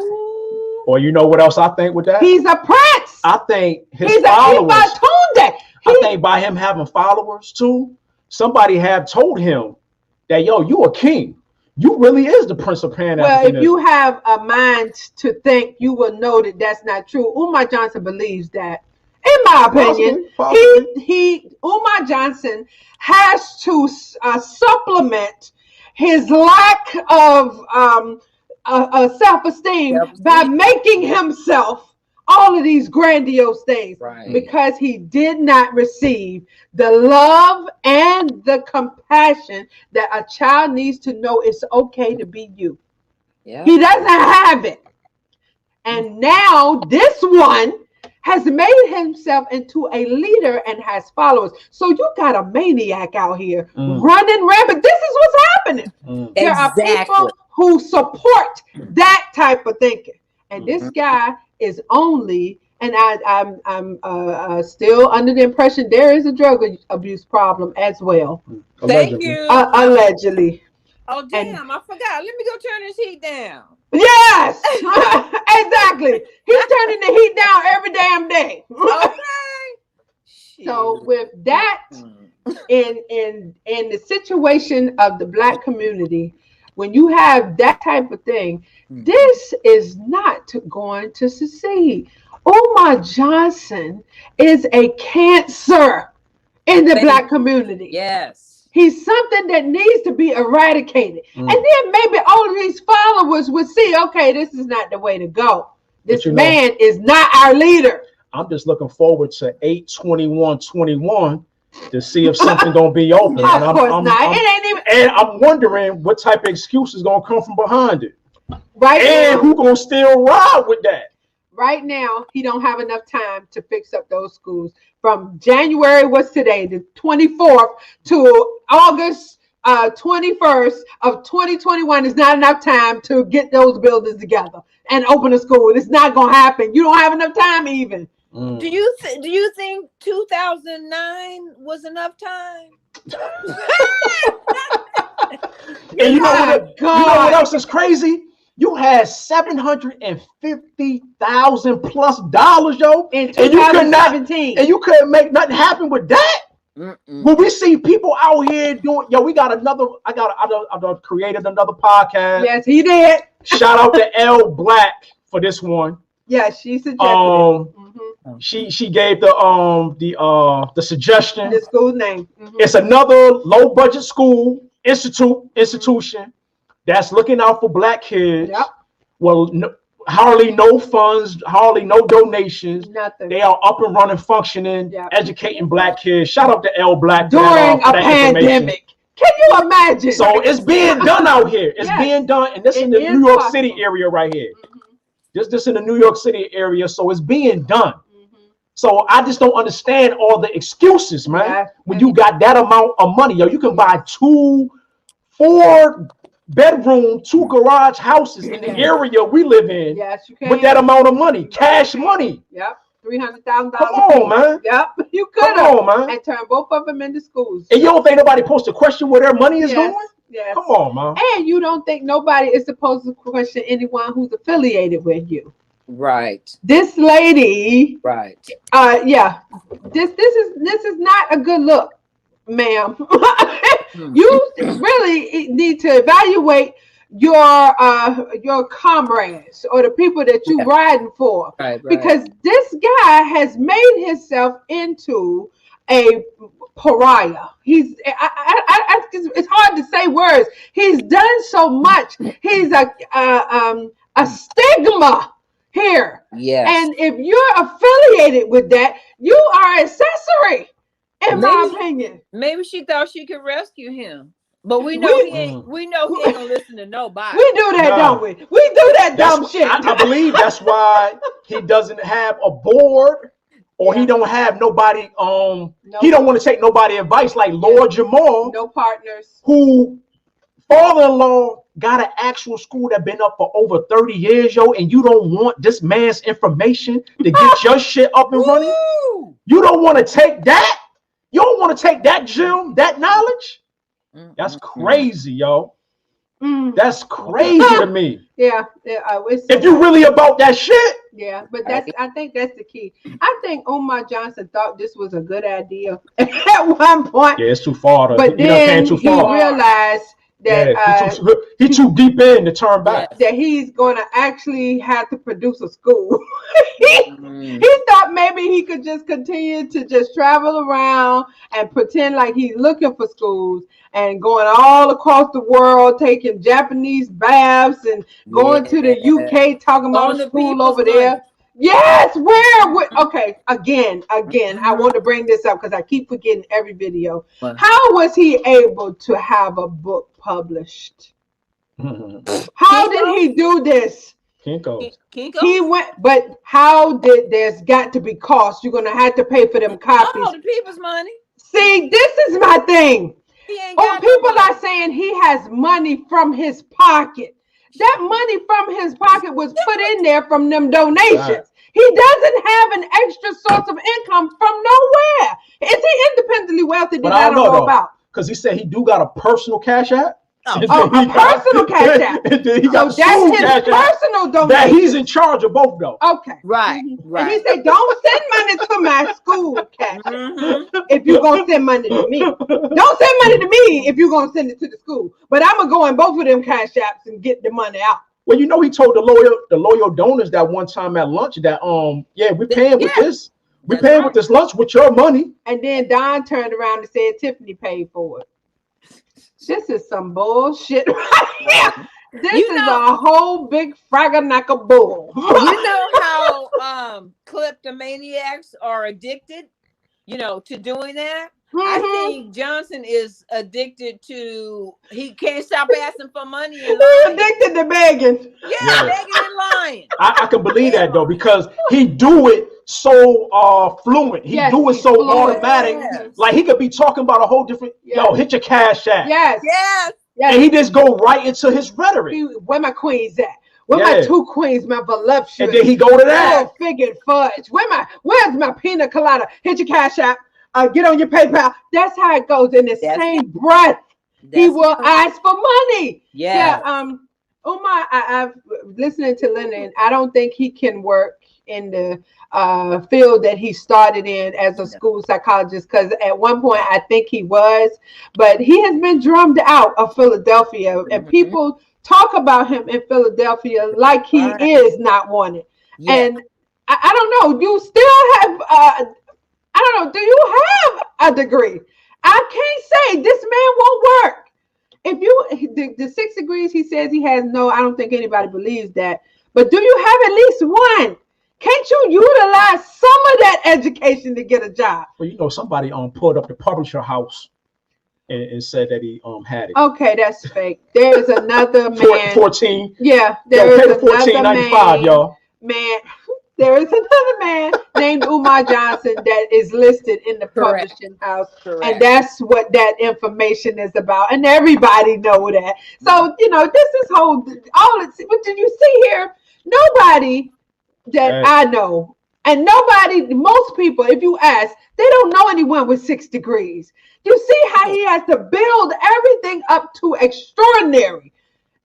Or you know what else I think with that? He's a prince. I think his followers. I think by him having followers too, somebody have told him that, yo, you a king. You really is the Prince of Pan. Well, if you have a mind to think, you will know that that's not true. Umar Johnson believes that. In my opinion, Umar Johnson has to supplement his lack of self-esteem by making himself all of these grandiose things, because he did not receive the love and the compassion that a child needs to know it's okay to be you. Yeah. He doesn't have it. And now this one has made himself into a leader and has followers. So you got a maniac out here running rampant. This is what's happening. There are people who support that type of thinking. And this guy is only, and I'm still under the impression there is a drug abuse problem as well. Thank you. Allegedly. Oh, damn, I forgot. Let me go turn this heat down. Yes, exactly. He's turning the heat down every damn day. Okay. So with that, in the situation of the Black community, when you have that type of thing, this is not going to succeed. Umar Johnson is a cancer in the Black community. Yes. He's something that needs to be eradicated. And then maybe all of these followers would see, okay, this is not the way to go. This man is not our leader. I'm just looking forward to 8/21/21 to see if something gonna be open. Of course not. It ain't even. And I'm wondering what type of excuse is gonna come from behind it. Right. And who gonna still ride with that? Right now, he don't have enough time to fix up those schools. From January, what's today, the 24th, to August 21st of 2021 is not enough time to get those buildings together and open a school. It's not gonna happen. You don't have enough time even. Do you think 2009 was enough time? And you know what else is crazy? You had $750,000 plus, yo, in 2017, and you couldn't make nothing happen with that. When we see people out here doing, yo, I created another podcast. Yes, he did. Shout out to L Black for this one. Yeah, she suggested. She gave the suggestion. The school name. It's another low budget school institution that's looking out for Black kids. Yep. Well, hardly no funds, hardly no donations. Nothing. They are up and running, functioning, educating Black kids. Shout out to L Black during a pandemic. Can you imagine? So it's being done out here. It's being done, and this is in the New York City area right here. This in the New York City area, so it's being done. So I just don't understand all the excuses, man. Yeah. When you got that amount of money, yo, you can buy 2 4-bedroom, 2 garage houses in the area we live in. Yes, you can. With that amount of money, cash money. Yep, $300,000. Come on, man. Yep, you could have. Come on, man. And turn both of them into schools. And you don't think nobody supposed to question where their money is going? Yes. Come on, man. And you don't think nobody is supposed to question anyone who's affiliated with you. Right. This lady. Right. Yeah. This is not a good look, ma'am. You really need to evaluate your comrades or the people that you're riding for. Right. Because this guy has made himself into a pariah. It's hard to say words. He's done so much. He's a stigma here. Yes. And if you're affiliated with that, you are accessory, in my opinion. Maybe she thought she could rescue him. But we know he ain't gonna listen to nobody. We do that, don't we? We do that dumb shit. I believe that's why he doesn't have a board. Or he don't have nobody, he don't want to take nobody advice like Lord Jamal. No partners. Who father-in-law got an actual school that been up for over 30 years, yo, and you don't want this man's information to get your shit up and running? You don't want to take that? You don't want to take that gem, that knowledge? That's crazy, yo. That's crazy to me. Yeah, if you really about that shit. Yeah, but I think that's the key. I think Umar Johnson thought this was a good idea at one point. Yeah, it's too far. But then he realized that he too deep in to turn back. That he's going to actually have to produce a school. He thought maybe he could just continue to just travel around and pretend like he's looking for schools and going all across the world, taking Japanese baths and going to the UK, talking about a school over there. Yes, where? Okay, again, I want to bring this up because I keep forgetting every video. How was he able to have a book published? How did he do this? Kinko. He went, but how did there's got to be cost? You're gonna have to pay for them copies. Oh, the people's money. See, this is my thing. People are saying he has money from his pocket. That money from his pocket was put in there from them donations. Right. He doesn't have an extra source of income from nowhere. Is he independently wealthy? That I don't know about. Because he said he do got a personal cash app. A personal cash app. He got so that's his personal donation. That he's in charge of both, though. Okay. Right. And he said, don't send money to my school cash app if you're going to send money to me. Don't send money to me if you're going to send it to the school. But I'm going to go in both of them cash apps and get the money out. Well, you know, he told the loyal donors that one time at lunch that, we're paying with this. We're paying with this lunch with your money. And then Don turned around and said Tiffany paid for it. This is some bullshit right here. This is a whole big fragganacka bull. You know how kleptomaniacs are addicted, to doing that? I think Johnson is addicted to, he can't stop asking for money and lying. Addicted to begging. Yeah, begging and lying. I can believe that, though, because he do it so fluent. He do it so automatic. Yes. Like he could be talking about a whole different, hit your cash app. Yes. And he just go right into his rhetoric. Where my queens at? Where my two queens, my voluptuous? And then he go to that. Figured fudge. Where's my pina colada? Hit your cash app. Get on your PayPal. That's how it goes. In the same breath, he will ask for money. Yeah. Umar, I've listening to Leonard. I don't think he can work in the field that he started in as a school psychologist, because at one point I think he was, but he has been drummed out of Philadelphia, and people talk about him in Philadelphia like he is not wanted. And I don't know. You still have. I don't know. Do you have a degree? I can't say this man won't work. If you the 6 degrees he says he has, no, I don't think anybody believes that. But do you have at least one? Can't you utilize some of that education to get a job? Well, somebody pulled up the publisher house and said that he had it. Okay, that's fake. There's another man. 14. Yeah, there is another $14.95, y'all. Man. There is another man named Umar Johnson that is listed in the publishing house. And that's what that information is about. And everybody know that. So, this is all it's, what did you see here? Nobody that I know, and most people, if you ask, they don't know anyone with 6 degrees. You see how he has to build everything up to extraordinary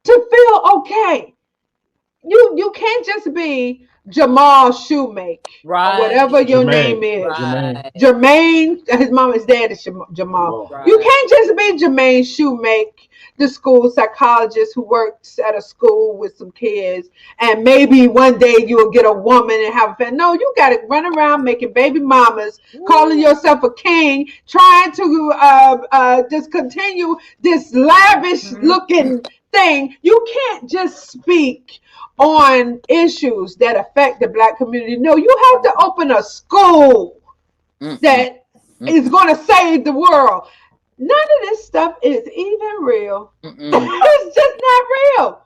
to feel okay. You can't just be Jamal Shoemake, or whatever your name is. Jermaine, his mom and dad is Jamal. You can't just be Jermaine Shoemake, the school psychologist who works at a school with some kids, and maybe one day you'll get a woman and have a family. No, you got to run around making baby mamas, calling yourself a king, trying to just continue this lavish looking thing. You can't just speak on issues that affect the Black community. No, you have to open a school that is going to save the world. None of this stuff is even real. It's just not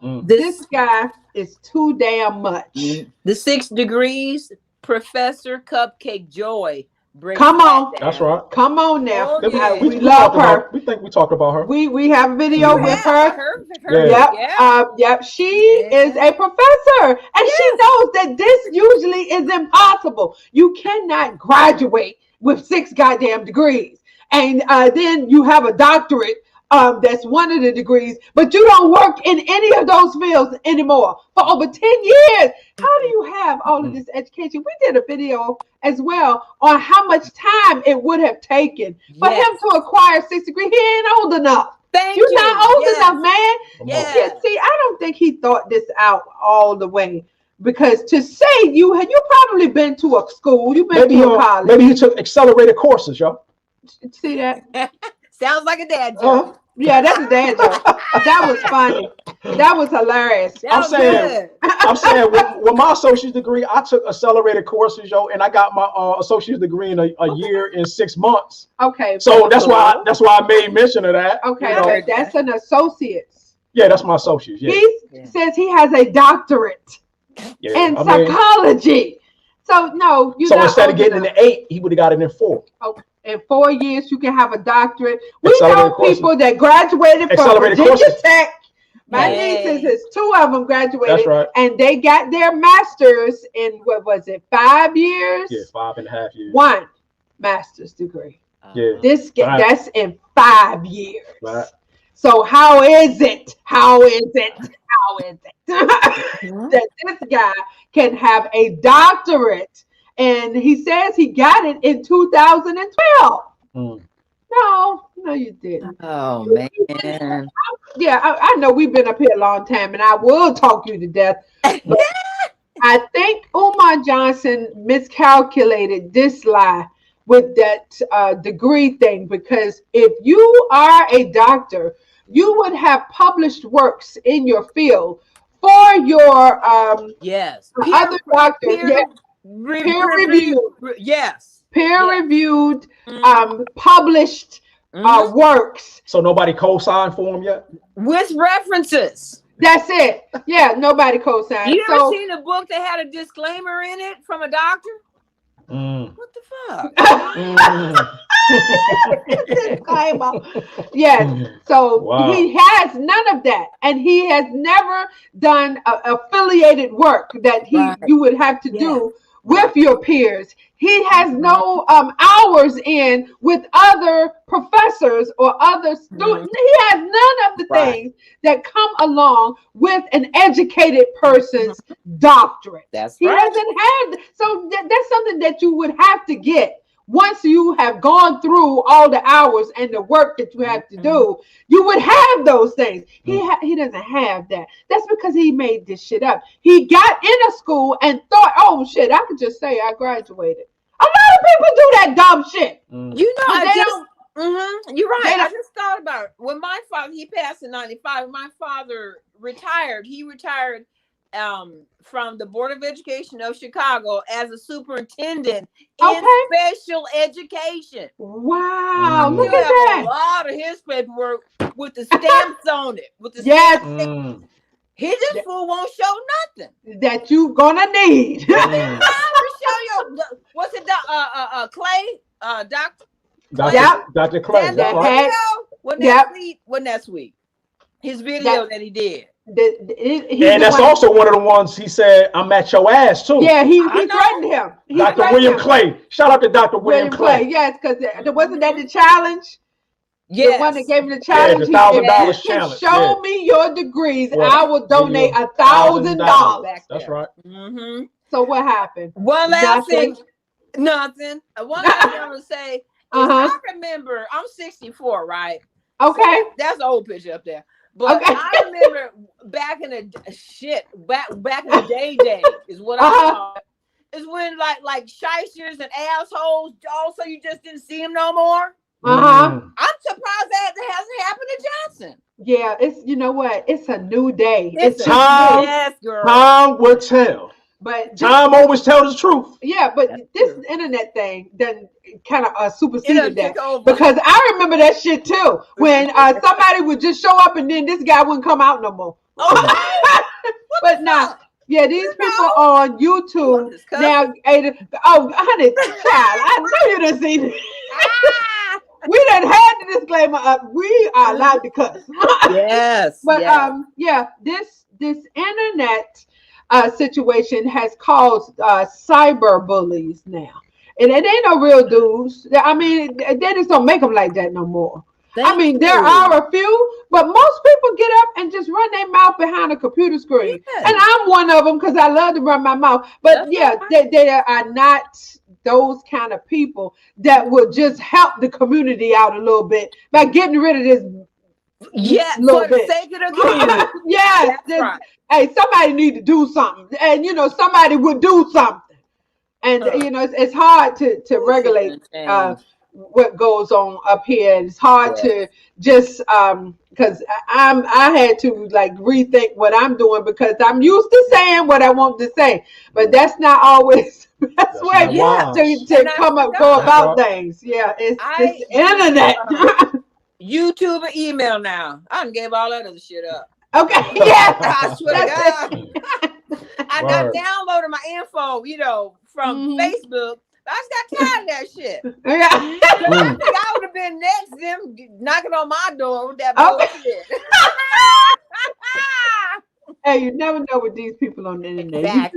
real. This guy is too damn much. The 6 degrees, Professor Cupcake Joy, breaks Come on. that That's down. right. Come on now. Oh, yeah. We love her. We think we talked about her. We have a video You with have, her. I heard. Yeah. Yep. Yep. She is a professor, and she Yes. knows that this usually is impossible. You cannot graduate with 6 goddamn degrees, and then you have a doctorate. That's one of the degrees, but you don't work in any of those fields anymore for over 10 years. How do you have all of this education? We did a video as well on how much time it would have taken for him to acquire 6 degrees. He ain't old enough. You're not old enough, man. Yeah. See, I don't think he thought this out all the way. Because to say you probably been to a school, you've been to a college. Maybe he took accelerated courses, y'all. See that? Sounds like a dad joke. Yeah, that's a dad joke. That was funny. That was hilarious. I'm saying with my associate's degree, I took accelerated courses, yo, and I got my associate's degree in a year and 6 months. Okay. So that's why I made mention of that. Okay, you know. that's an associate's. Yeah, that's my associate's. Yeah. He says he has a doctorate in psychology. So no, you. So instead of getting it in 8, he would have got it in 4. Okay. In 4 years, you can have a doctorate. We know people that graduated from Virginia Tech. My nieces, is 2 of them graduated. That's right. And they got their master's in, what was it, 5 years? Yeah, 5.5 years. 1 master's degree. Yeah. That's in 5 years. Right. So how is it that this guy can have a doctorate? And he says he got it in 2012. No, you didn't. Oh, man. Yeah, I know we've been up here a long time, and I will talk you to death. But I think Umar Johnson miscalculated this lie with that degree thing, because if you are a doctor, you would have published works in your field for your other doctors. Peer-reviewed. Yes. Peer-reviewed, published works. So nobody co-signed for him yet? With references. That's it. Yeah, nobody co-signed. You ever seen a book that had a disclaimer in it from a doctor? What the fuck? Yes. So he has none of that, and he has never done affiliated work that you would have to do with your peers. He has no hours in with other professors or other students. He has none of the things that come along with an educated person's doctorate. He doesn't have. So that's something that you would have to get. Once you have gone through all the hours and the work that you have to do, you would have those things. He doesn't have that. That's because he made this shit up. He got in a school and thought, oh shit, I could just say I graduated. A lot of people do that dumb shit. You know, you're right. I just thought about it. When my father, he passed in 95. When my father retired, he retired from the Board of Education of Chicago as a superintendent in special education. Wow, look at that. A lot of his paperwork with the stamps on it. With the He just fool won't show nothing that you gonna need. Show you what's it? Clay, Dr. Clay. Wasn't that sweet? His video that he did. And that's also one of the ones he said, I'm at your ass too. Yeah, he threatened him. Dr. William Clay. Shout out to Dr. William Clay. Yes, because wasn't that the challenge? Yes. The one that gave him the challenge. The $1,000 challenge. Show me your degrees, and I will donate $1,000. That's right. So what happened? One last thing. Nothing. One last thing I'm gonna say. I remember I'm 64, right? Okay. So that's an old picture up there. But I remember back in the day is what I call it. Is when like shysters and assholes also you just didn't see them no more. I'm surprised that hasn't happened to Johnson. Yeah, it's it's a new day. It's time. Yes, girl. Time will tell. But time always tells the truth. Yeah, but this internet thing then kind of superseded that because I remember that shit too. When somebody would just show up and then this guy wouldn't come out no more. But now Yeah, these people on YouTube now. Oh, honey, child, I know you done seen it. We done had the disclaimer up. We are allowed to cuss. Yes. But yeah, this internet situation has caused cyber bullies now, and it ain't no real dudes. I mean, they just don't make them like that no more. I mean, there are a few, but most people get up and just run their mouth behind a computer screen. Yes. And I'm one of them because I love to run my mouth. But they are not those kind of people that will just help the community out a little bit by getting rid of this. Yeah, for the sake of the community. Yes. Right. Hey, somebody need to do something. And, somebody would do something. And, it's hard to regulate what goes on up here. And it's hard to just because I had to like rethink what I'm doing because I'm used to saying what I want to say, but that's not always the best way to go about things. Yeah, it's internet. YouTube and email now. I done gave all that other shit up. Okay, yeah. I swear to God. I got downloaded my info, from Facebook. I just got tired of that shit. Yeah. I think I would have been next them knocking on my door with that bullshit. Hey, you never know with these people on the internet.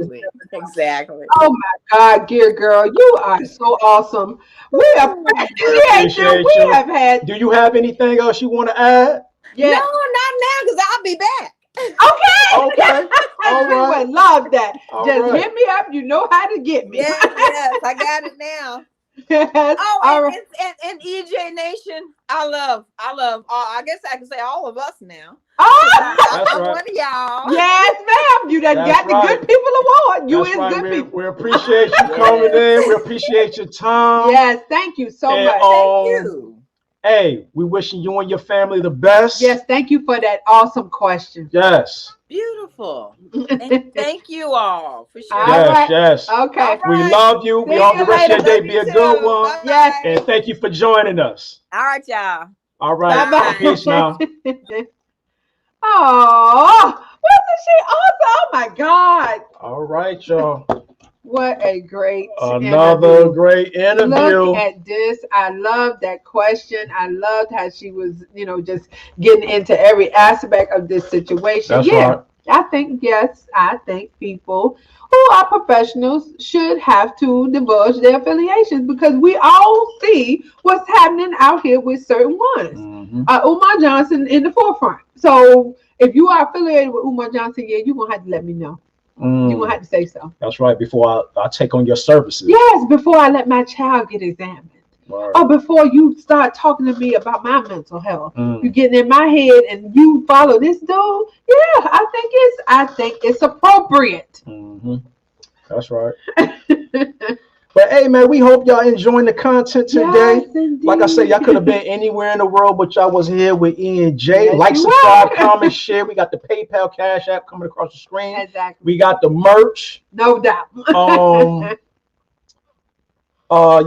Exactly. Oh my God, Gear Girl, you are so awesome. We appreciate you. We have had. Do you have anything else you want to add? Yeah. No, not now, because I'll be back. Okay. All right. Would love that. All Just hit me up. You know how to get me. Yes, I got it now. Yes. And EJ Nation, I love I guess I can say all of us now. Oh, I'm one of y'all. Yes, ma'am. You done got the Good People Award. You is good people. We appreciate you coming in. We appreciate your time. Yes, thank you so much. Thank you. Hey, we wishing you and your family the best. Yes, thank you for that awesome question. Yes. Beautiful. And thank you all for sharing. Yes. Okay. We love you. We hope the rest of your day be a good one. Bye-bye. Yes. And thank you for joining us. All right, y'all. All right. Bye-bye. Peace now. Oh, wasn't she awesome? Oh my God. All right, y'all. What a great great interview. Look at this. I love that question. I loved how she was, just getting into every aspect of this situation. That's right. I think people who are professionals should have to divulge their affiliations because we all see what's happening out here with certain ones. Mm-hmm. Umar Johnson in the forefront. So if you are affiliated with Umar Johnson, you're going to have to let me know. You're going to have to say so. That's right. Before I take on your services. Yes, before I let my child get examined. Right. Or before you start talking to me about my mental health. You getting in my head and you follow this dude. Yeah, I think it's appropriate. Mm-hmm. That's right. But hey, man, we hope y'all enjoying the content today. Yes, like I said, y'all could have been anywhere in the world, but y'all was here with ENJ. Yes, like, subscribe, comment, share. We got the PayPal Cash App coming across the screen. Exactly. We got the merch. No doubt. You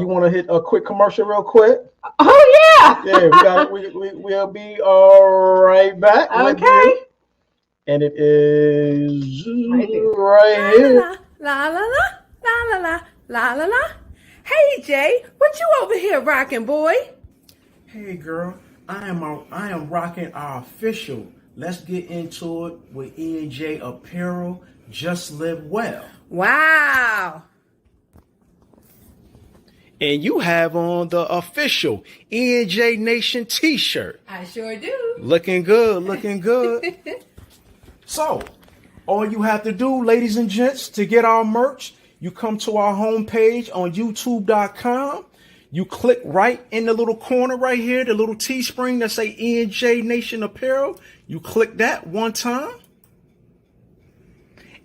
want to hit a quick commercial real quick? Oh yeah. Yeah, we got it. We'll be right back. Okay. And it is right here. La la la la la la la la la. Hey Jay, what you over here rocking, boy? Hey girl, I am rocking our official Let's Get Into It with ENJ Apparel. Just live well. Wow. And you have on the official ENJ Nation t-shirt. I sure do. Looking good, looking good. So, all you have to do, ladies and gents, to get our merch, you come to our homepage on youtube.com. You click right in the little corner right here, the little Teespring that say ENJ Nation Apparel. You click that one time.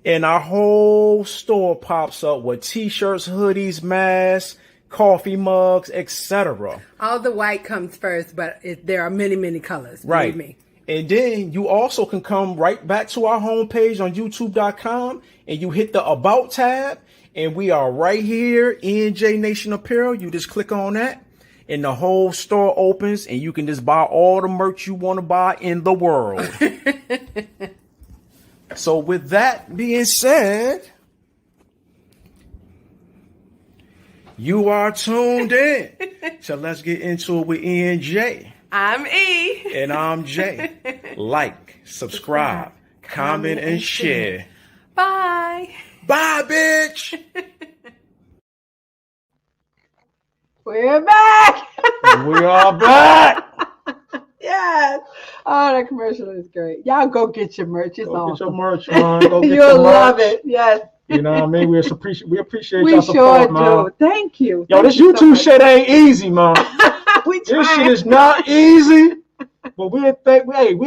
And our whole store pops up with t-shirts, hoodies, masks, coffee mugs, etc. All the white comes first, but there are many, many colors. Right. Me. And then you also can come right back to our homepage on youtube.com and you hit the About tab. And we are right here, ENJ Nation Apparel. You just click on that and the whole store opens and you can just buy all the merch you want to buy in the world. So with that being said, you are tuned in. So let's get into it with E and J. I'm E. And I'm J. Like, subscribe, comment, and share. Bye. Bye, bitch. We're back. We are back. Yes. Oh, that commercial is great. Y'all go get your merch. It's Go awesome. get your merch, man. Go get You'll your merch. love it. Yes. You know what I mean? We appreciate We y'all sure support, man. do. Thank you. Yo, Thank this you so YouTube much. shit ain't easy, man. We This trying. shit is not easy. But we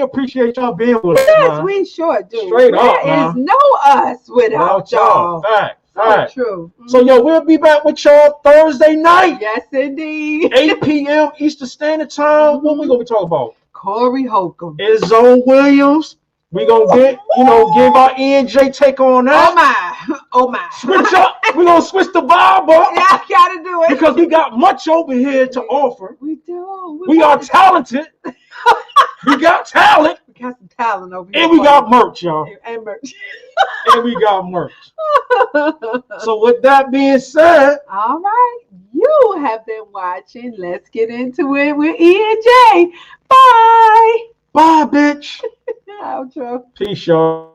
appreciate y'all being with us, Yes, man. we sure do. Straight up, There is man. no us without y'all. Fact. So true. So, yo, we'll be back with y'all Thursday night, Yes, indeed. 8 p.m. Eastern Standard Time. What we gonna be talking about? Corey Holcomb. Izzo Williams. We gonna give our E and J take on Oh that. my. Oh my. Switch up. We gonna switch the vibe up Yeah, gotta do it. because we got much over here to offer. We do. We are talented. We got talent, We got some talent over here. and we got merch, y'all. And merch. And we got merch. So with that being said, All right. You have been watching Let's Get Into It with E and J. Bye. bye, bitch. Outro. Peace, y'all.